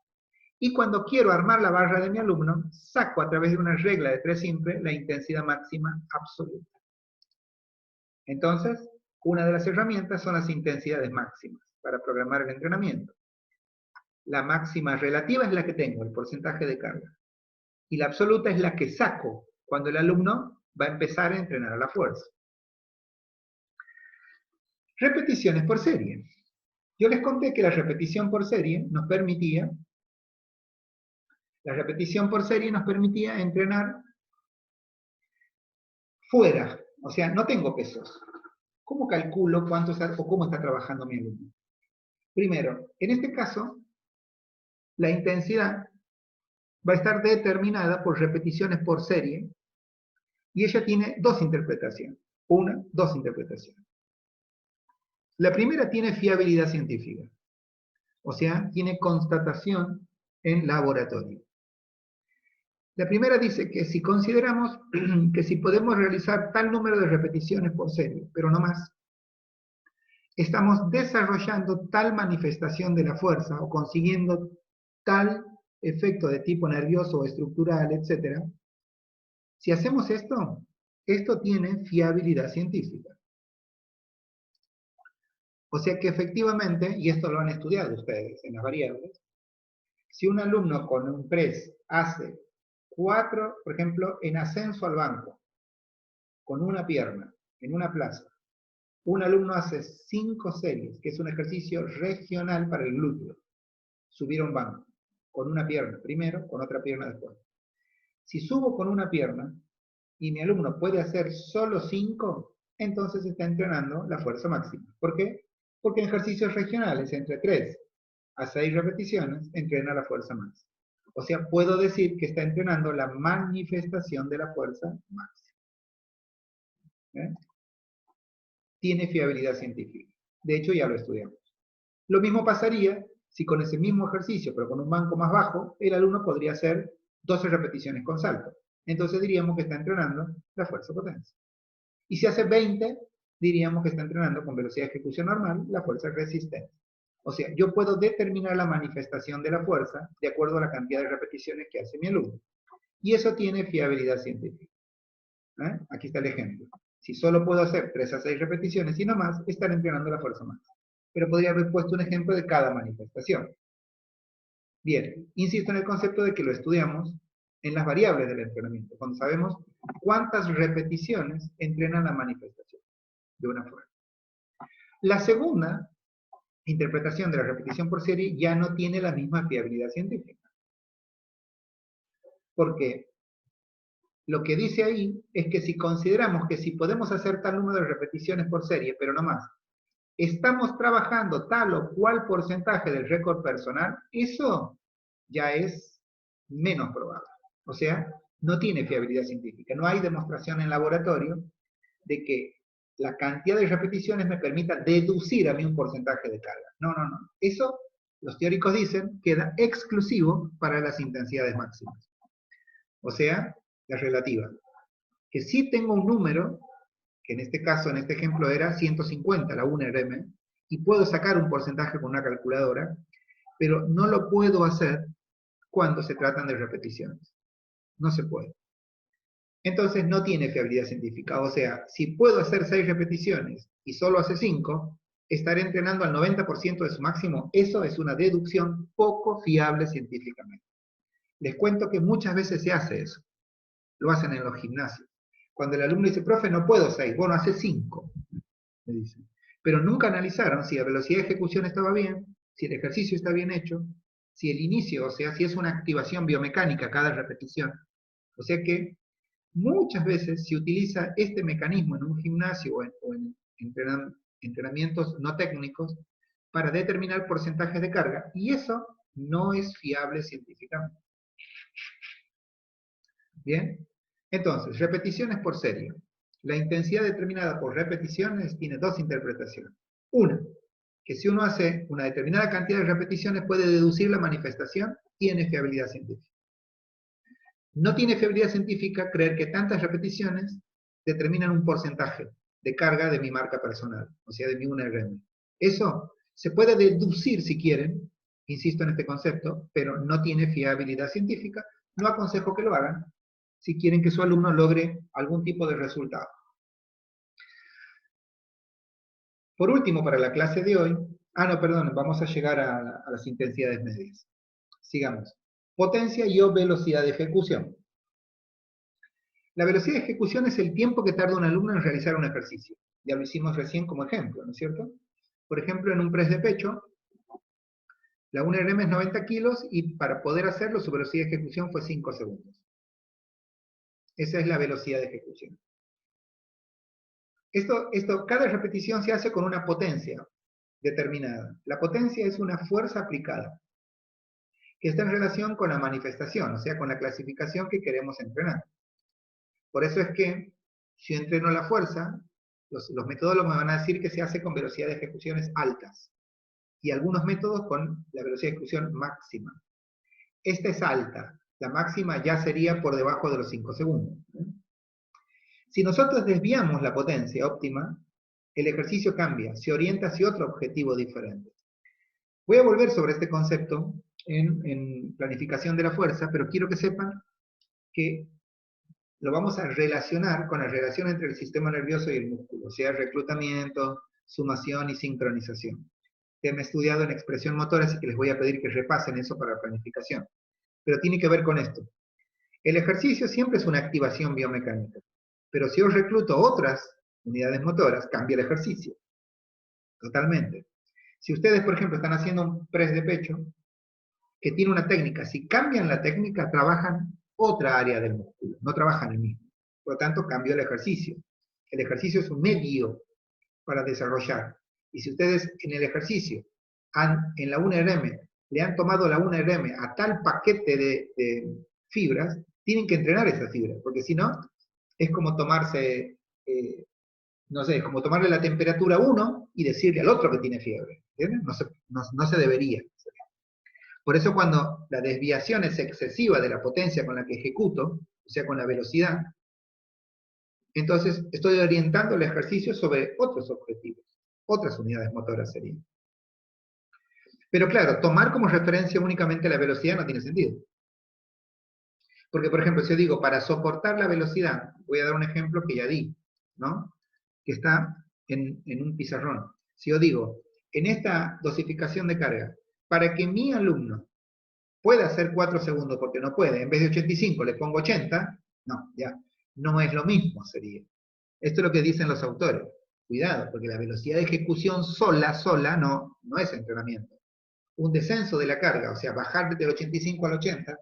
y cuando quiero armar la barra de mi alumno, saco a través de una regla de 3 simple la intensidad máxima absoluta. Entonces, una de las herramientas son las intensidades máximas para programar el entrenamiento. La máxima relativa es la que tengo, el porcentaje de carga. Y la absoluta es la que saco cuando el alumno va a empezar a entrenar a la fuerza. Repeticiones por serie. Yo les conté que la repetición por serie nos permitía entrenar fuera. O sea, no tengo pesos. ¿Cómo calculo cuánto está, o cómo está trabajando mi alumno? Primero, en este caso, la intensidad va a estar determinada por repeticiones por serie y ella tiene dos interpretaciones. Dos interpretaciones. La primera tiene fiabilidad científica, o sea, tiene constatación en laboratorio. La primera dice que si consideramos que si podemos realizar tal número de repeticiones por serie, pero no más, estamos desarrollando tal manifestación de la fuerza o consiguiendo tal efecto de tipo nervioso o estructural, etc. Si hacemos esto, esto tiene fiabilidad científica. O sea que efectivamente, y esto lo han estudiado ustedes en las variables, si un alumno con un press hace 4, por ejemplo, en ascenso al banco, con una pierna, en una plaza, un alumno hace 5 series, que es un ejercicio regional para el glúteo, subir a un banco, con una pierna primero, con otra pierna después. Si subo con una pierna, y mi alumno puede hacer solo 5, entonces está entrenando la fuerza máxima. ¿Por qué? Porque en ejercicios regionales, entre 3 a 6 repeticiones, entrena la fuerza máxima. O sea, puedo decir que está entrenando la manifestación de la fuerza máxima. ¿Eh? Tiene fiabilidad científica. De hecho, ya lo estudiamos. Lo mismo pasaría si con ese mismo ejercicio, pero con un banco más bajo, el alumno podría hacer 12 repeticiones con salto. Entonces diríamos que está entrenando la fuerza potencia. Y si hace 20, diríamos que está entrenando con velocidad de ejecución normal la fuerza resistencia. O sea, yo puedo determinar la manifestación de la fuerza de acuerdo a la cantidad de repeticiones que hace mi alumno. Y eso tiene fiabilidad científica. Aquí está el ejemplo. Si solo puedo hacer 3 a 6 repeticiones y no más, estaré entrenando la fuerza máxima. Pero podría haber puesto un ejemplo de cada manifestación. Bien, insisto en el concepto de que lo estudiamos en las variables del entrenamiento, cuando sabemos cuántas repeticiones entrenan la manifestación de una fuerza. La segunda interpretación de la repetición por serie ya no tiene la misma fiabilidad científica. Porque lo que dice ahí es que si consideramos que si podemos hacer tal número de repeticiones por serie, pero no más, estamos trabajando tal o cual porcentaje del récord personal, eso ya es menos probable. O sea, no tiene fiabilidad científica. No hay demostración en laboratorio de que la cantidad de repeticiones me permita deducir a mí un porcentaje de carga. No, no, no. Eso, los teóricos dicen, queda exclusivo para las intensidades máximas. O sea, la relativa. Que sí tengo un número, que en este caso, en este ejemplo era 150, la 1RM, y puedo sacar un porcentaje con una calculadora, pero no lo puedo hacer cuando se tratan de repeticiones. No se puede. Entonces no tiene fiabilidad científica. O sea, si puedo hacer 6 repeticiones y solo hace 5, estaré entrenando al 90% de su máximo. Eso es una deducción poco fiable científicamente. Les cuento que muchas veces se hace eso. Lo hacen en los gimnasios. Cuando el alumno dice, profe, no puedo 6, bueno, hace 5, me dicen. Pero nunca analizaron si la velocidad de ejecución estaba bien, si el ejercicio está bien hecho, si el inicio, o sea, si es una activación biomecánica cada repetición. O sea que muchas veces se utiliza este mecanismo en un gimnasio o en entrenamientos no técnicos para determinar porcentajes de carga, y eso no es fiable científicamente. ¿Bien? Entonces, repeticiones por serie. La intensidad determinada por repeticiones tiene 2 interpretaciones. Una, que si uno hace una determinada cantidad de repeticiones puede deducir la manifestación, tiene fiabilidad científica. No tiene fiabilidad científica creer que tantas repeticiones determinan un porcentaje de carga de mi marca personal, o sea, de mi 1RM. Eso se puede deducir si quieren, insisto en este concepto, pero no tiene fiabilidad científica. No aconsejo que lo hagan si quieren que su alumno logre algún tipo de resultado. Por último, para la clase de hoy, vamos a llegar a las intensidades medias. Sigamos. Potencia y o velocidad de ejecución. La velocidad de ejecución es el tiempo que tarda un alumno en realizar un ejercicio. Ya lo hicimos recién como ejemplo, ¿no es cierto? Por ejemplo, en un press de pecho, la 1RM es 90 kilos y para poder hacerlo su velocidad de ejecución fue 5 segundos. Esa es la velocidad de ejecución. Cada repetición se hace con una potencia determinada. La potencia es una fuerza aplicada, que está en relación con la manifestación, o sea, con la clasificación que queremos entrenar. Por eso es que, si yo entreno la fuerza, los metodólogos me van a decir que se hace con velocidad de ejecuciones altas, y algunos métodos con la velocidad de ejecución máxima. Esta es alta, La máxima ya sería por debajo de los 5 segundos. Si nosotros desviamos la potencia óptima, el ejercicio cambia, se orienta hacia otro objetivo diferente. Voy a volver sobre este concepto en planificación de la fuerza, pero quiero que sepan que lo vamos a relacionar con la relación entre el sistema nervioso y el músculo, o sea, reclutamiento, sumación y sincronización. Ya me he estudiado en expresión motora, así que les voy a pedir que repasen eso para la planificación. Pero tiene que ver con esto. El ejercicio siempre es una activación biomecánica, pero si yo recluto otras unidades motoras, cambia el ejercicio. Totalmente. Si ustedes, por ejemplo, están haciendo un press de pecho, que tiene una técnica, si cambian la técnica, trabajan otra área del músculo, no trabajan el mismo. Por lo tanto, cambia el ejercicio. El ejercicio es un medio para desarrollar. Y si ustedes en el ejercicio, en la 1RM, le han tomado la 1RM a tal paquete de fibras, tienen que entrenar esas fibras, porque si no, es como tomarse, no sé, es como tomarle la temperatura a uno y decirle al otro que tiene fiebre. ¿Entienden? No se debería. Por eso cuando la desviación es excesiva de la potencia con la que ejecuto, o sea, con la velocidad, entonces estoy orientando el ejercicio sobre otros objetivos, otras unidades motoras serían. Pero claro, tomar como referencia únicamente la velocidad no tiene sentido. Porque, por ejemplo, si yo digo, para soportar la velocidad, voy a dar un ejemplo que ya di, ¿no? Que está en un pizarrón. Si yo digo, en esta dosificación de carga, para que mi alumno pueda hacer 4 segundos porque no puede, en vez de 85 le pongo 80, no, ya, no es lo mismo sería. Esto es lo que dicen los autores. Cuidado, porque la velocidad de ejecución sola no es entrenamiento. Un descenso de la carga, o sea, bajar del 85 al 80,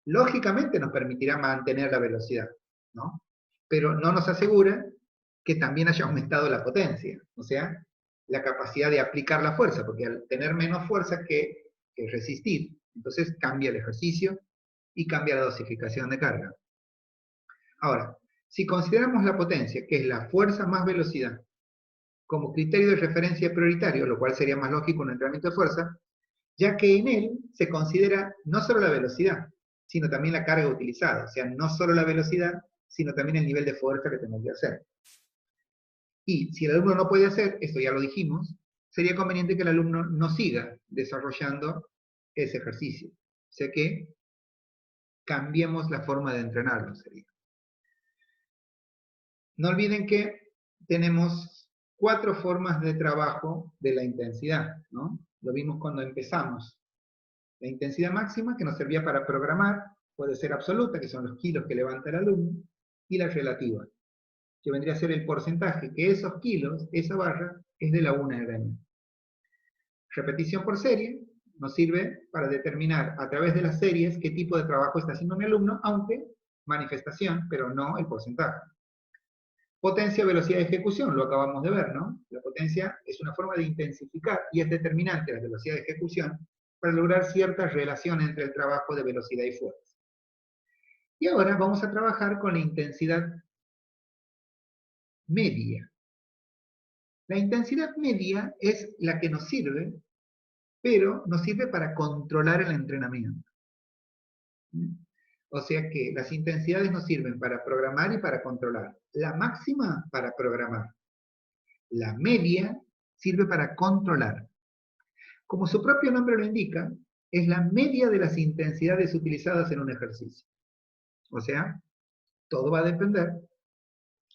lógicamente nos permitirá mantener la velocidad, ¿no? Pero no nos asegura que también haya aumentado la potencia, o sea, la capacidad de aplicar la fuerza, porque al tener menos fuerza que resistir, entonces cambia el ejercicio y cambia la dosificación de carga. Ahora, si consideramos la potencia, que es la fuerza más velocidad, como criterio de referencia prioritario, lo cual sería más lógico en un entrenamiento de fuerza, ya que en él se considera no solo la velocidad, sino también la carga utilizada, o sea, no solo la velocidad, sino también el nivel de fuerza que tengo que hacer. Y si el alumno no puede hacer, esto ya lo dijimos, sería conveniente que el alumno no siga desarrollando ese ejercicio. O sea que cambiemos la forma de entrenarlo, sería. No olviden que tenemos 4 formas de trabajo de la intensidad, ¿no? Lo vimos cuando empezamos. La intensidad máxima, que nos servía para programar, puede ser absoluta, que son los kilos que levanta el alumno, y la relativa, que vendría a ser el porcentaje que esos kilos, esa barra, es de la 1RM. Repetición por serie nos sirve para determinar a través de las series qué tipo de trabajo está haciendo mi alumno, aunque manifestación, pero no el porcentaje. Potencia, velocidad de ejecución, lo acabamos de ver, ¿no? La potencia es una forma de intensificar y es determinante la velocidad de ejecución para lograr cierta relación entre el trabajo de velocidad y fuerza. Y ahora vamos a trabajar con la intensidad media. La intensidad media es la que nos sirve, pero nos sirve para controlar el entrenamiento. O sea que las intensidades nos sirven para programar y para controlar. La máxima para programar. La media sirve para controlar. Como su propio nombre lo indica, es la media de las intensidades utilizadas en un ejercicio. O sea, todo va a depender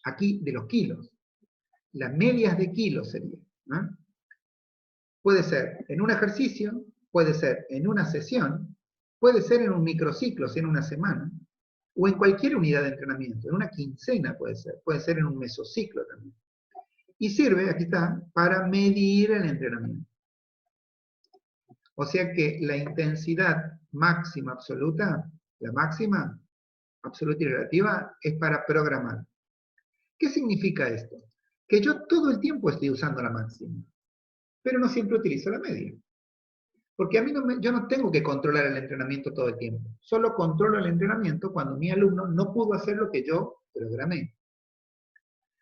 aquí de los kilos. Las medias de kilos sería, ¿no? Puede ser en un ejercicio, puede ser en una sesión, puede ser en un microciclo, en una semana, o en cualquier unidad de entrenamiento, en una quincena puede ser en un mesociclo también. Y sirve, aquí está, para medir el entrenamiento. O sea que la intensidad máxima absoluta, la máxima absoluta y relativa, es para programar. ¿Qué significa esto? Que yo todo el tiempo estoy usando la máxima, pero no siempre utilizo la media. Porque a mí yo no tengo que controlar el entrenamiento todo el tiempo. Solo controlo el entrenamiento cuando mi alumno no pudo hacer lo que yo programé.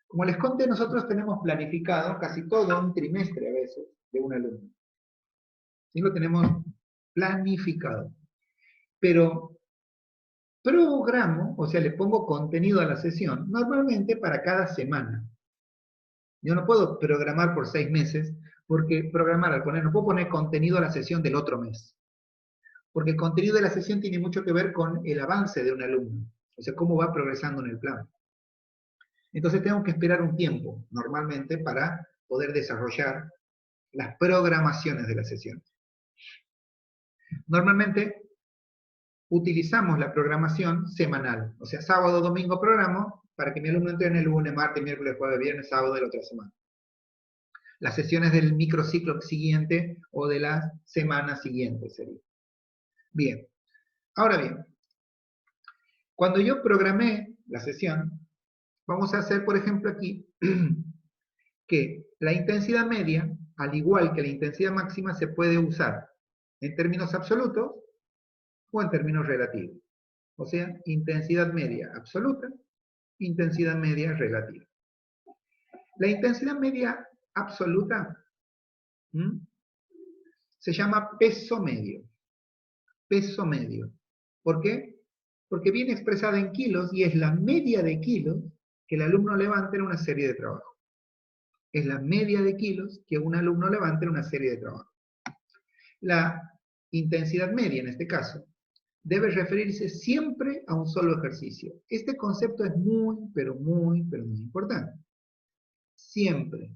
Como les conté, nosotros tenemos planificado casi todo un trimestre a veces de un alumno. Sí, lo tenemos planificado. Pero programo, o sea, le pongo contenido a la sesión, normalmente para cada semana. Yo no puedo programar por 6 meses, porque programar al poner, no puedo poner contenido a la sesión del otro mes. Porque el contenido de la sesión tiene mucho que ver con el avance de un alumno, o sea, cómo va progresando en el plan. Entonces tengo que esperar un tiempo, normalmente, para poder desarrollar las programaciones de la sesión. Normalmente utilizamos la programación semanal, o sea, sábado, domingo programo para que mi alumno entrene el lunes, martes, miércoles, jueves, viernes, sábado de la otra semana. Las sesiones del microciclo siguiente o de la semana siguiente sería. Bien, ahora bien, cuando yo programé la sesión, vamos a hacer, por ejemplo, aquí, que la intensidad media, al igual que la intensidad máxima, se puede usar en términos absolutos o en términos relativos. O sea, intensidad media absoluta, intensidad media relativa. La intensidad media absoluta se llama peso medio. Peso medio. ¿Por qué? Porque viene expresada en kilos y es la media de kilos que el alumno levanta en una serie de trabajos. Es la media de kilos que un alumno levanta en una serie de trabajos. La intensidad media, en este caso, debe referirse siempre a un solo ejercicio. Este concepto es muy, pero muy importante. Siempre.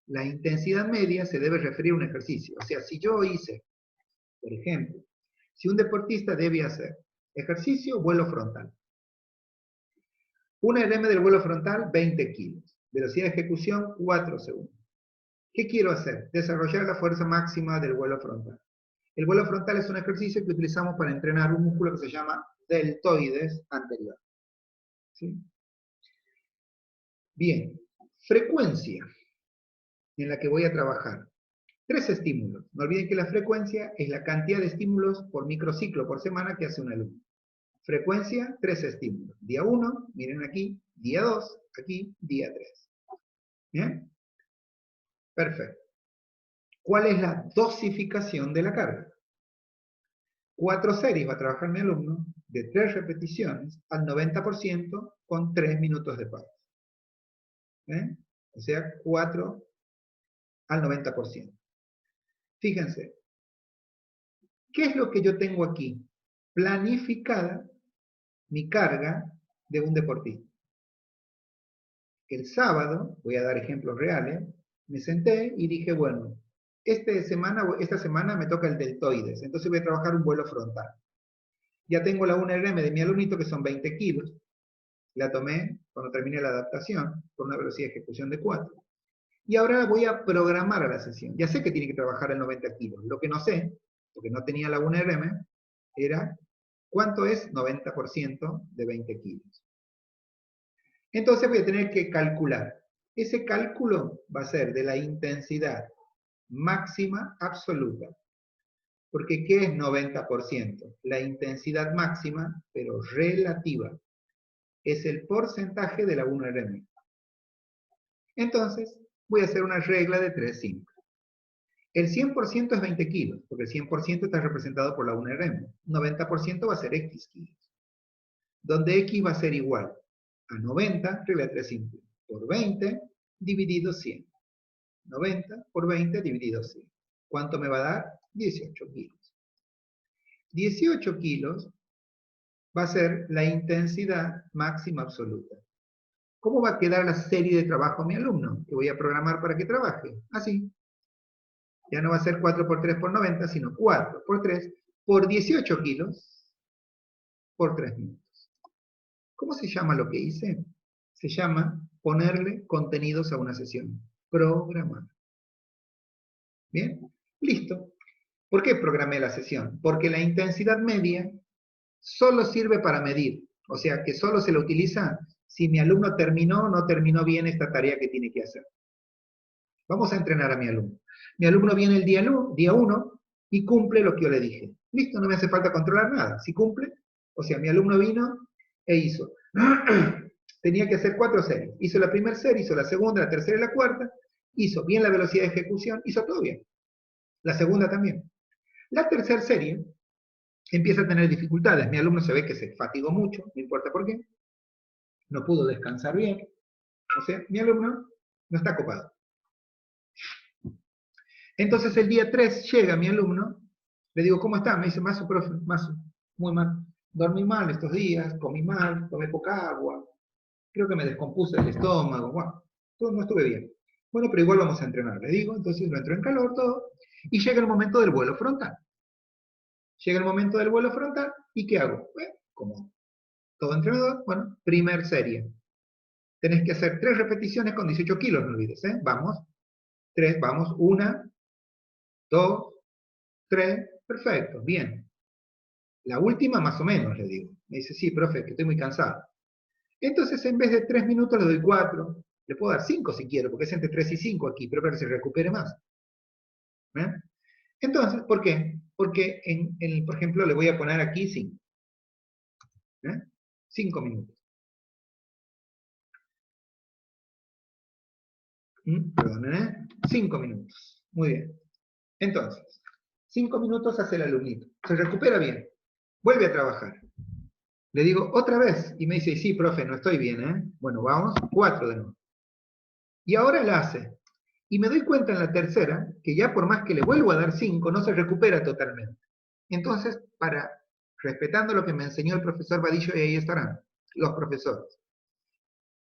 La intensidad media se debe referir a un ejercicio. O sea, si yo hice, por ejemplo, si un deportista debe hacer ejercicio, vuelo frontal. Una RM del vuelo frontal, 20 kilos. Velocidad de ejecución, 4 segundos. ¿Qué quiero hacer? Desarrollar la fuerza máxima del vuelo frontal. El vuelo frontal es un ejercicio que utilizamos para entrenar un músculo que se llama deltoides anterior. ¿Sí? Bien, frecuencia en la que voy a trabajar. 3 estímulos. No olviden que la frecuencia es la cantidad de estímulos por microciclo por semana que hace un alumno. Frecuencia, 3 estímulos. Día 1, miren aquí. Día 2, aquí. Día 3. ¿Bien? Perfecto. ¿Cuál es la dosificación de la carga? 4 series va a trabajar mi alumno de 3 repeticiones al 90% con 3 minutos de pausa. ¿Eh? O sea, 4 al 90%. Fíjense, ¿qué es lo que yo tengo aquí? Planificada mi carga de un deportista. El sábado, voy a dar ejemplos reales, me senté y dije, bueno, esta semana me toca el deltoides, entonces voy a trabajar un vuelo frontal. Ya tengo la 1RM de mi alumnito que son 20 kilos, la tomé cuando terminé la adaptación, con una velocidad de ejecución de 4. Y ahora voy a programar a la sesión. Ya sé que tiene que trabajar el 90 kilos. Lo que no sé, porque no tenía la 1RM, era cuánto es 90% de 20 kilos. Entonces voy a tener que calcular. Ese cálculo va a ser de la intensidad máxima absoluta. Porque ¿qué es 90%? La intensidad máxima, pero relativa. Es el porcentaje de la 1RM. Entonces, voy a hacer una regla de 3 simples. El 100% es 20 kilos, porque el 100% está representado por la 1RM. 90% va a ser X kilos. Donde X va a ser igual a 90, regla de 3 simple, por 20 dividido 100. 90 por 20 dividido 100. ¿Cuánto me va a dar? 18 kilos. 18 kilos va a ser la intensidad máxima absoluta. ¿Cómo va a quedar la serie de trabajo a mi alumno? Que voy a programar para que trabaje. Así. Ya no va a ser 4 por 3 por 90, sino 4 por 3 por 18 kilos por 3 minutos. ¿Cómo se llama lo que hice? Se llama ponerle contenidos a una sesión. Programar. ¿Bien? Listo. ¿Por qué programé la sesión? Porque la intensidad media solo sirve para medir. O sea, que solo se la utiliza si mi alumno terminó o no terminó bien esta tarea que tiene que hacer. Vamos a entrenar a mi alumno. Mi alumno viene el día 1 y cumple lo que yo le dije. Listo, no me hace falta controlar nada. Si cumple, o sea, mi alumno vino e hizo. Tenía que hacer 4 series. Hizo la primera serie, hizo la segunda, la tercera y la cuarta. Hizo bien la velocidad de ejecución, hizo todo bien. La segunda también. La tercera serie empieza a tener dificultades. Mi alumno se ve que se fatigó mucho, no importa por qué, no pudo descansar bien. O sea, mi alumno no está copado. Entonces el día 3 llega mi alumno, le digo, ¿cómo está? Me dice, Masu, profe, Masu, muy mal. Dormí mal estos días, comí mal, tomé poca agua, creo que me descompuse el estómago, bueno, todo no estuve bien. Bueno, pero igual vamos a entrenar, le digo, entonces lo entro en calor, todo, y llega el momento del vuelo frontal. Llega el momento del vuelo frontal, ¿y qué hago? Como todo entrenador, bueno, primer serie. Tenés que hacer 3 repeticiones con 18 kilos, no olvides, ¿eh? Vamos, 3, vamos, 1, 2, 3, perfecto, bien. La última más o menos, le digo. Me dice, sí, profe, que estoy muy cansado. Entonces, en vez de 3 minutos, le doy 4. Le puedo dar 5 si quiero, porque es entre 3 y 5 aquí, pero para que se recupere más. ¿Eh? Entonces, ¿por qué? Porque, por ejemplo, le voy a poner aquí 5. 5 minutos. Perdón, 5 minutos. Muy bien. Entonces, 5 minutos hace el alumnito. Se recupera bien. Vuelve a trabajar. Le digo otra vez. Y me dice, sí, profe, no estoy bien, ¿eh? Bueno, vamos. 4 de nuevo. Y ahora la hace. Y me doy cuenta en la tercera, que ya por más que le vuelvo a dar 5, no se recupera totalmente. Entonces, respetando lo que me enseñó el profesor Vadillo, y ahí estarán los profesores.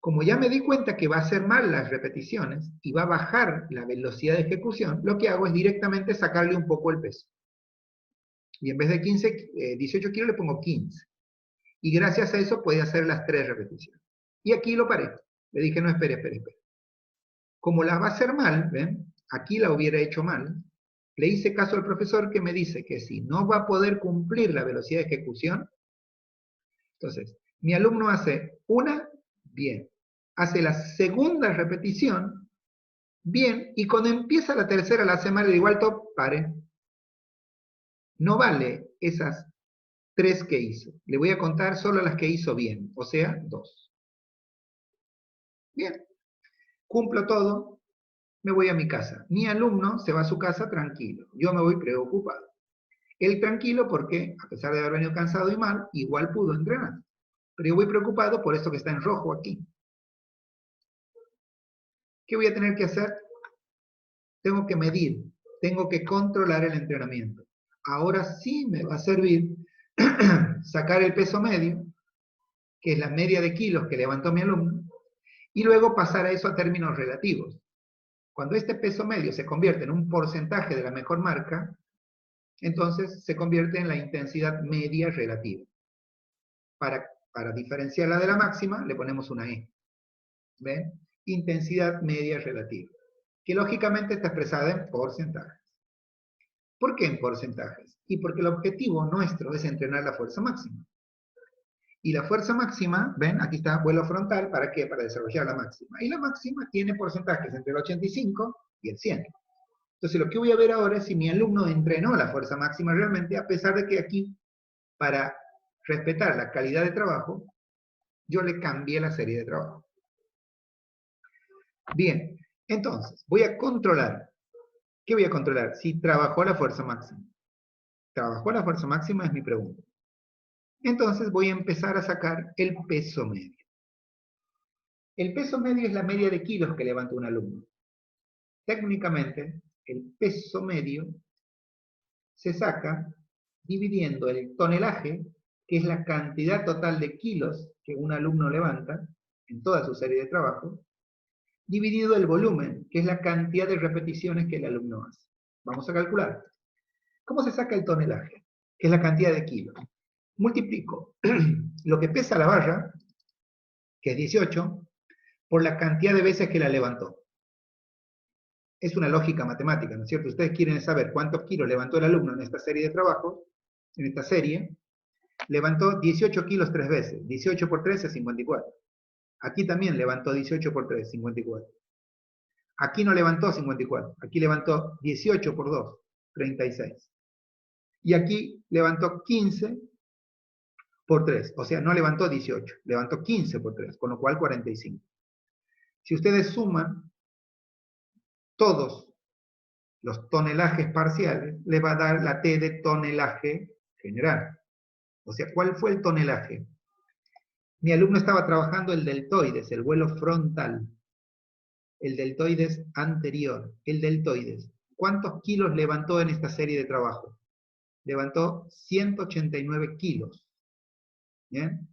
Como ya me di cuenta que va a hacer mal las repeticiones y va a bajar la velocidad de ejecución, lo que hago es directamente sacarle un poco el peso. Y en vez de 18 kilos le pongo 15. Y gracias a eso puede hacer las 3 repeticiones. Y aquí lo paré. Le dije, no, espere. Como la va a hacer mal, ¿ven? Aquí la hubiera hecho mal. Le hice caso al profesor que me dice que si no va a poder cumplir la velocidad de ejecución, entonces, mi alumno hace una, bien. Hace la segunda repetición, bien. Y cuando empieza la tercera, la hace mal, le digo, alto, pare. No vale esas 3 que hizo. Le voy a contar solo las que hizo bien, o sea, 2. Bien. Cumplo todo, me voy a mi casa. Mi alumno se va a su casa tranquilo. Yo me voy preocupado. Él tranquilo porque, a pesar de haber venido cansado y mal, igual pudo entrenar. Pero yo voy preocupado por esto que está en rojo aquí. ¿Qué voy a tener que hacer? Tengo que medir, tengo que controlar el entrenamiento. Ahora sí me va a servir sacar el peso medio, que es la media de kilos que levantó mi alumno, y luego pasar a eso a términos relativos. Cuando este peso medio se convierte en un porcentaje de la mejor marca, entonces se convierte en la intensidad media relativa. Para diferenciarla de la máxima, le ponemos una E. ¿Ven? Intensidad media relativa. Que lógicamente está expresada en porcentajes. ¿Por qué en porcentajes? Y porque el objetivo nuestro es entrenar la fuerza máxima. Y la fuerza máxima, ven, aquí está vuelo frontal, ¿para qué? Para desarrollar la máxima. Y la máxima tiene porcentajes entre el 85 y el 100. Entonces lo que voy a ver ahora es si mi alumno entrenó la fuerza máxima realmente, a pesar de que aquí, para respetar la calidad de trabajo, yo le cambié la serie de trabajo. Bien, entonces, voy a controlar. ¿Qué voy a controlar? Si trabajó la fuerza máxima. ¿Trabajó la fuerza máxima? Es mi pregunta. Entonces voy a empezar a sacar el peso medio. El peso medio es la media de kilos que levanta un alumno. Técnicamente, el peso medio se saca dividiendo el tonelaje, que es la cantidad total de kilos que un alumno levanta en toda su serie de trabajo, dividido el volumen, que es la cantidad de repeticiones que el alumno hace. Vamos a calcular. ¿Cómo se saca el tonelaje? Que es la cantidad de kilos. Multiplico lo que pesa la barra, que es 18, por la cantidad de veces que la levantó. Es una lógica matemática, ¿no es cierto? Ustedes quieren saber cuántos kilos levantó el alumno en esta serie de trabajos, en esta serie. Levantó 18 kilos 3 veces. 18 por 3 es 54. Aquí también levantó 18 por 3, 54. Aquí no levantó 54. Aquí levantó 18 por 2, 36. Y aquí levantó 15 por 3. O sea, no levantó 18. Levantó 15 por 3, con lo cual 45. Si ustedes suman todos los tonelajes parciales, les va a dar la T de tonelaje general. O sea, ¿cuál fue el tonelaje? Mi alumno estaba trabajando el deltoides, el vuelo frontal, el deltoides anterior, el deltoides. ¿Cuántos kilos levantó en esta serie de trabajo? Levantó 189 kilos. ¿Bien?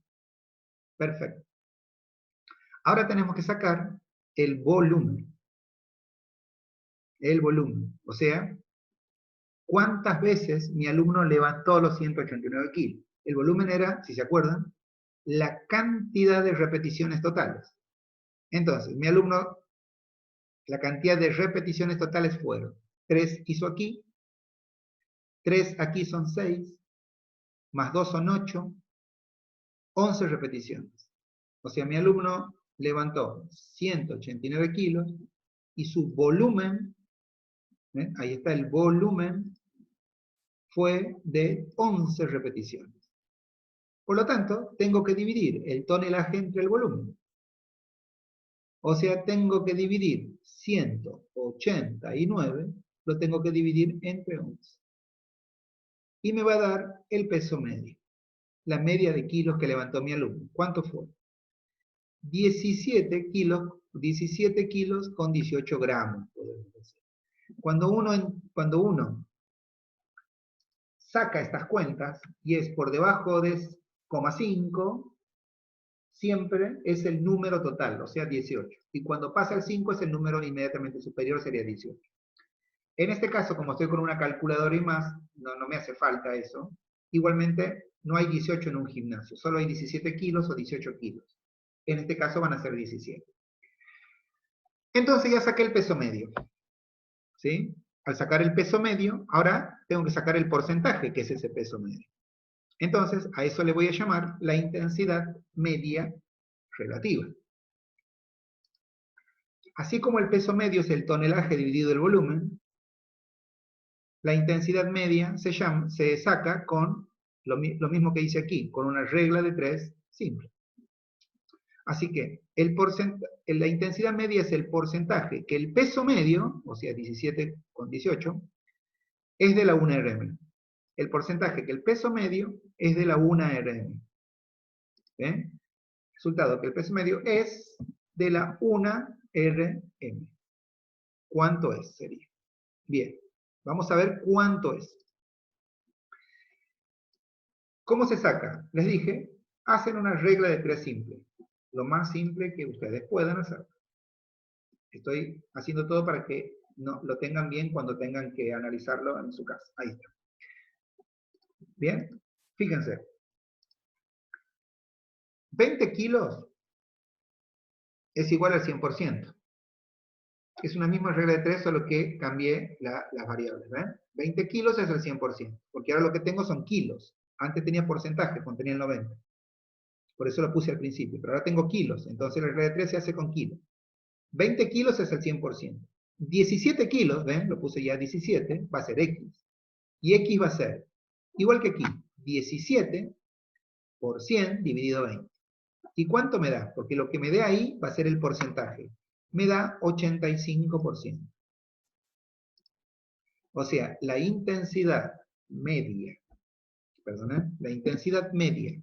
Perfecto. Ahora tenemos que sacar el volumen. El volumen. O sea, ¿cuántas veces mi alumno levantó los 189 kilos? El volumen era, si se acuerdan, la cantidad de repeticiones totales. Entonces, mi alumno, la cantidad de repeticiones totales fueron 3 hizo aquí, 3 aquí son 6, más 2 son 8, 11 repeticiones. O sea, mi alumno levantó 189 kilos y su volumen, ¿ven? Ahí está el volumen, fue de 11 repeticiones. Por lo tanto, tengo que dividir el tonelaje entre el volumen. O sea, tengo que dividir 189, lo tengo que dividir entre 11. Y me va a dar el peso medio. La media de kilos que levantó mi alumno. ¿Cuánto fue? 17 kilos con 18 gramos, podemos decir. Cuando uno saca estas cuentas, y es por debajo de 0,5, siempre es el número total, o sea 18. Y cuando pasa el 5 es el número inmediatamente superior, sería 18. En este caso, como estoy con una calculadora y más, no me hace falta eso. Igualmente, no hay 18 en un gimnasio, solo hay 17 kilos o 18 kilos. En este caso van a ser 17. Entonces ya saqué el peso medio. ¿Sí? Al sacar el peso medio, ahora tengo que sacar el porcentaje, que es ese peso medio. Entonces, a eso le voy a llamar la intensidad media relativa. Así como el peso medio es el tonelaje dividido el volumen, la intensidad media se saca con lo mismo que hice aquí, con una regla de 3 simple. Así que la intensidad media es el porcentaje que el peso medio, o sea 17,18, es de la 1 RM. El porcentaje que el peso medio es de la 1 RM. ¿Ven? Resultado que el peso medio es de la 1 RM. ¿Cuánto es? Sería. Bien, vamos a ver cuánto es. ¿Cómo se saca? Les dije, hacen una regla de 3 simple. Lo más simple que ustedes puedan hacer. Estoy haciendo todo para que lo tengan bien cuando tengan que analizarlo en su casa. Ahí está. Bien, fíjense. 20 kilos es igual al 100%. Es una misma regla de 3, solo que cambié las variables. ¿Ven? 20 kilos es el 100%, porque ahora lo que tengo son kilos. Antes tenía porcentaje, contenía el 90. Por eso lo puse al principio, pero ahora tengo kilos, entonces la regla de 3 se hace con kilos. 20 kilos es el 100%. 17 kilos, ¿ven? Lo puse ya 17, va a ser X. Y X va a ser, igual que aquí, 17 por 100 dividido 20. ¿Y cuánto me da? Porque lo que me dé ahí va a ser el porcentaje. Me da 85%. O sea, la intensidad media, la intensidad media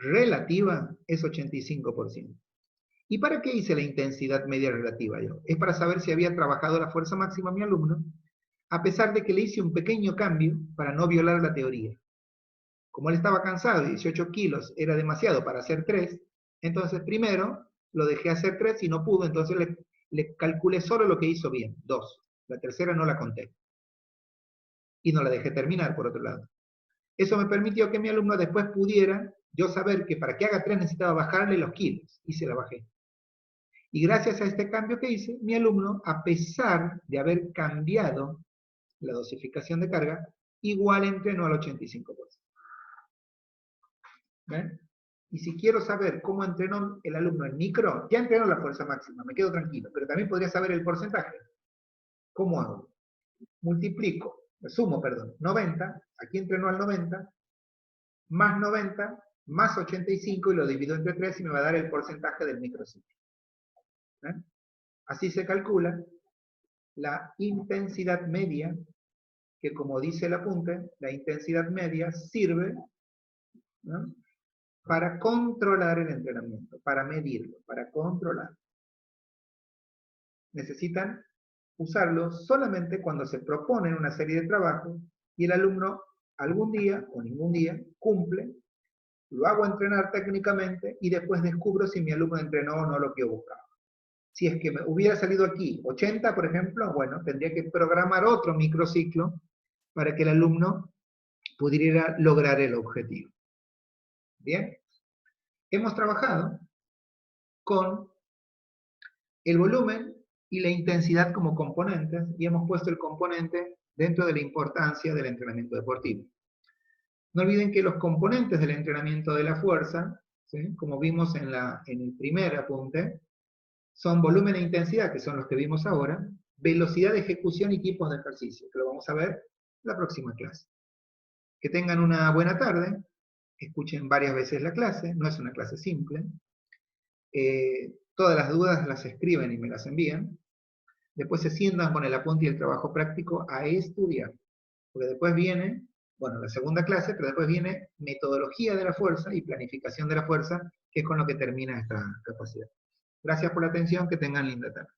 relativa es 85%. ¿Y para qué hice la intensidad media relativa yo? Es para saber si había trabajado la fuerza máxima mi alumno, a pesar de que le hice un pequeño cambio para no violar la teoría. Como él estaba cansado y 18 kilos era demasiado para hacer 3, entonces primero lo dejé hacer 3 y no pudo, entonces le calculé solo lo que hizo bien, 2. La tercera no la conté. Y no la dejé terminar, por otro lado. Eso me permitió que mi alumno después pudiera yo saber que para que haga 3 necesitaba bajarle los kilos, y se la bajé. Y gracias a este cambio que hice, mi alumno, a pesar de haber cambiado la dosificación de carga, igual entrenó al 85%. ¿Ven? Y si quiero saber cómo entrenó el alumno en micro, ya entrenó la fuerza máxima, me quedo tranquilo, pero también podría saber el porcentaje. ¿Cómo hago? Sumo, 90, aquí entrenó al 90, más 90, más 85 y lo divido entre 3 y me va a dar el porcentaje del microciclo. ¿Ven? Así se calcula la intensidad media, que como dice el apunte, la intensidad media sirve ¿no? Para controlar el entrenamiento, para medirlo, para controlar. Necesitan usarlo solamente cuando se proponen una serie de trabajos y el alumno algún día o ningún día cumple, lo hago entrenar técnicamente y después descubro si mi alumno entrenó o no lo que yo buscaba. Si es que me hubiera salido aquí 80, por ejemplo, bueno, tendría que programar otro microciclo para que el alumno pudiera lograr el objetivo. Bien, hemos trabajado con el volumen y la intensidad como componentes y hemos puesto el componente dentro de la importancia del entrenamiento deportivo. No olviden que los componentes del entrenamiento de la fuerza, ¿sí?, como vimos en el primer apunte, son volumen e intensidad, que son los que vimos ahora, velocidad de ejecución y tipos de ejercicio, que lo vamos a ver en la próxima clase. Que tengan una buena tarde, escuchen varias veces la clase, no es una clase simple. Todas las dudas las escriben y me las envían. Después se sientan con el apunte y el trabajo práctico a estudiar. Porque después viene, bueno, la segunda clase, pero después viene metodología de la fuerza y planificación de la fuerza, que es con lo que termina esta capacidad. Gracias por la atención, que tengan linda tarde.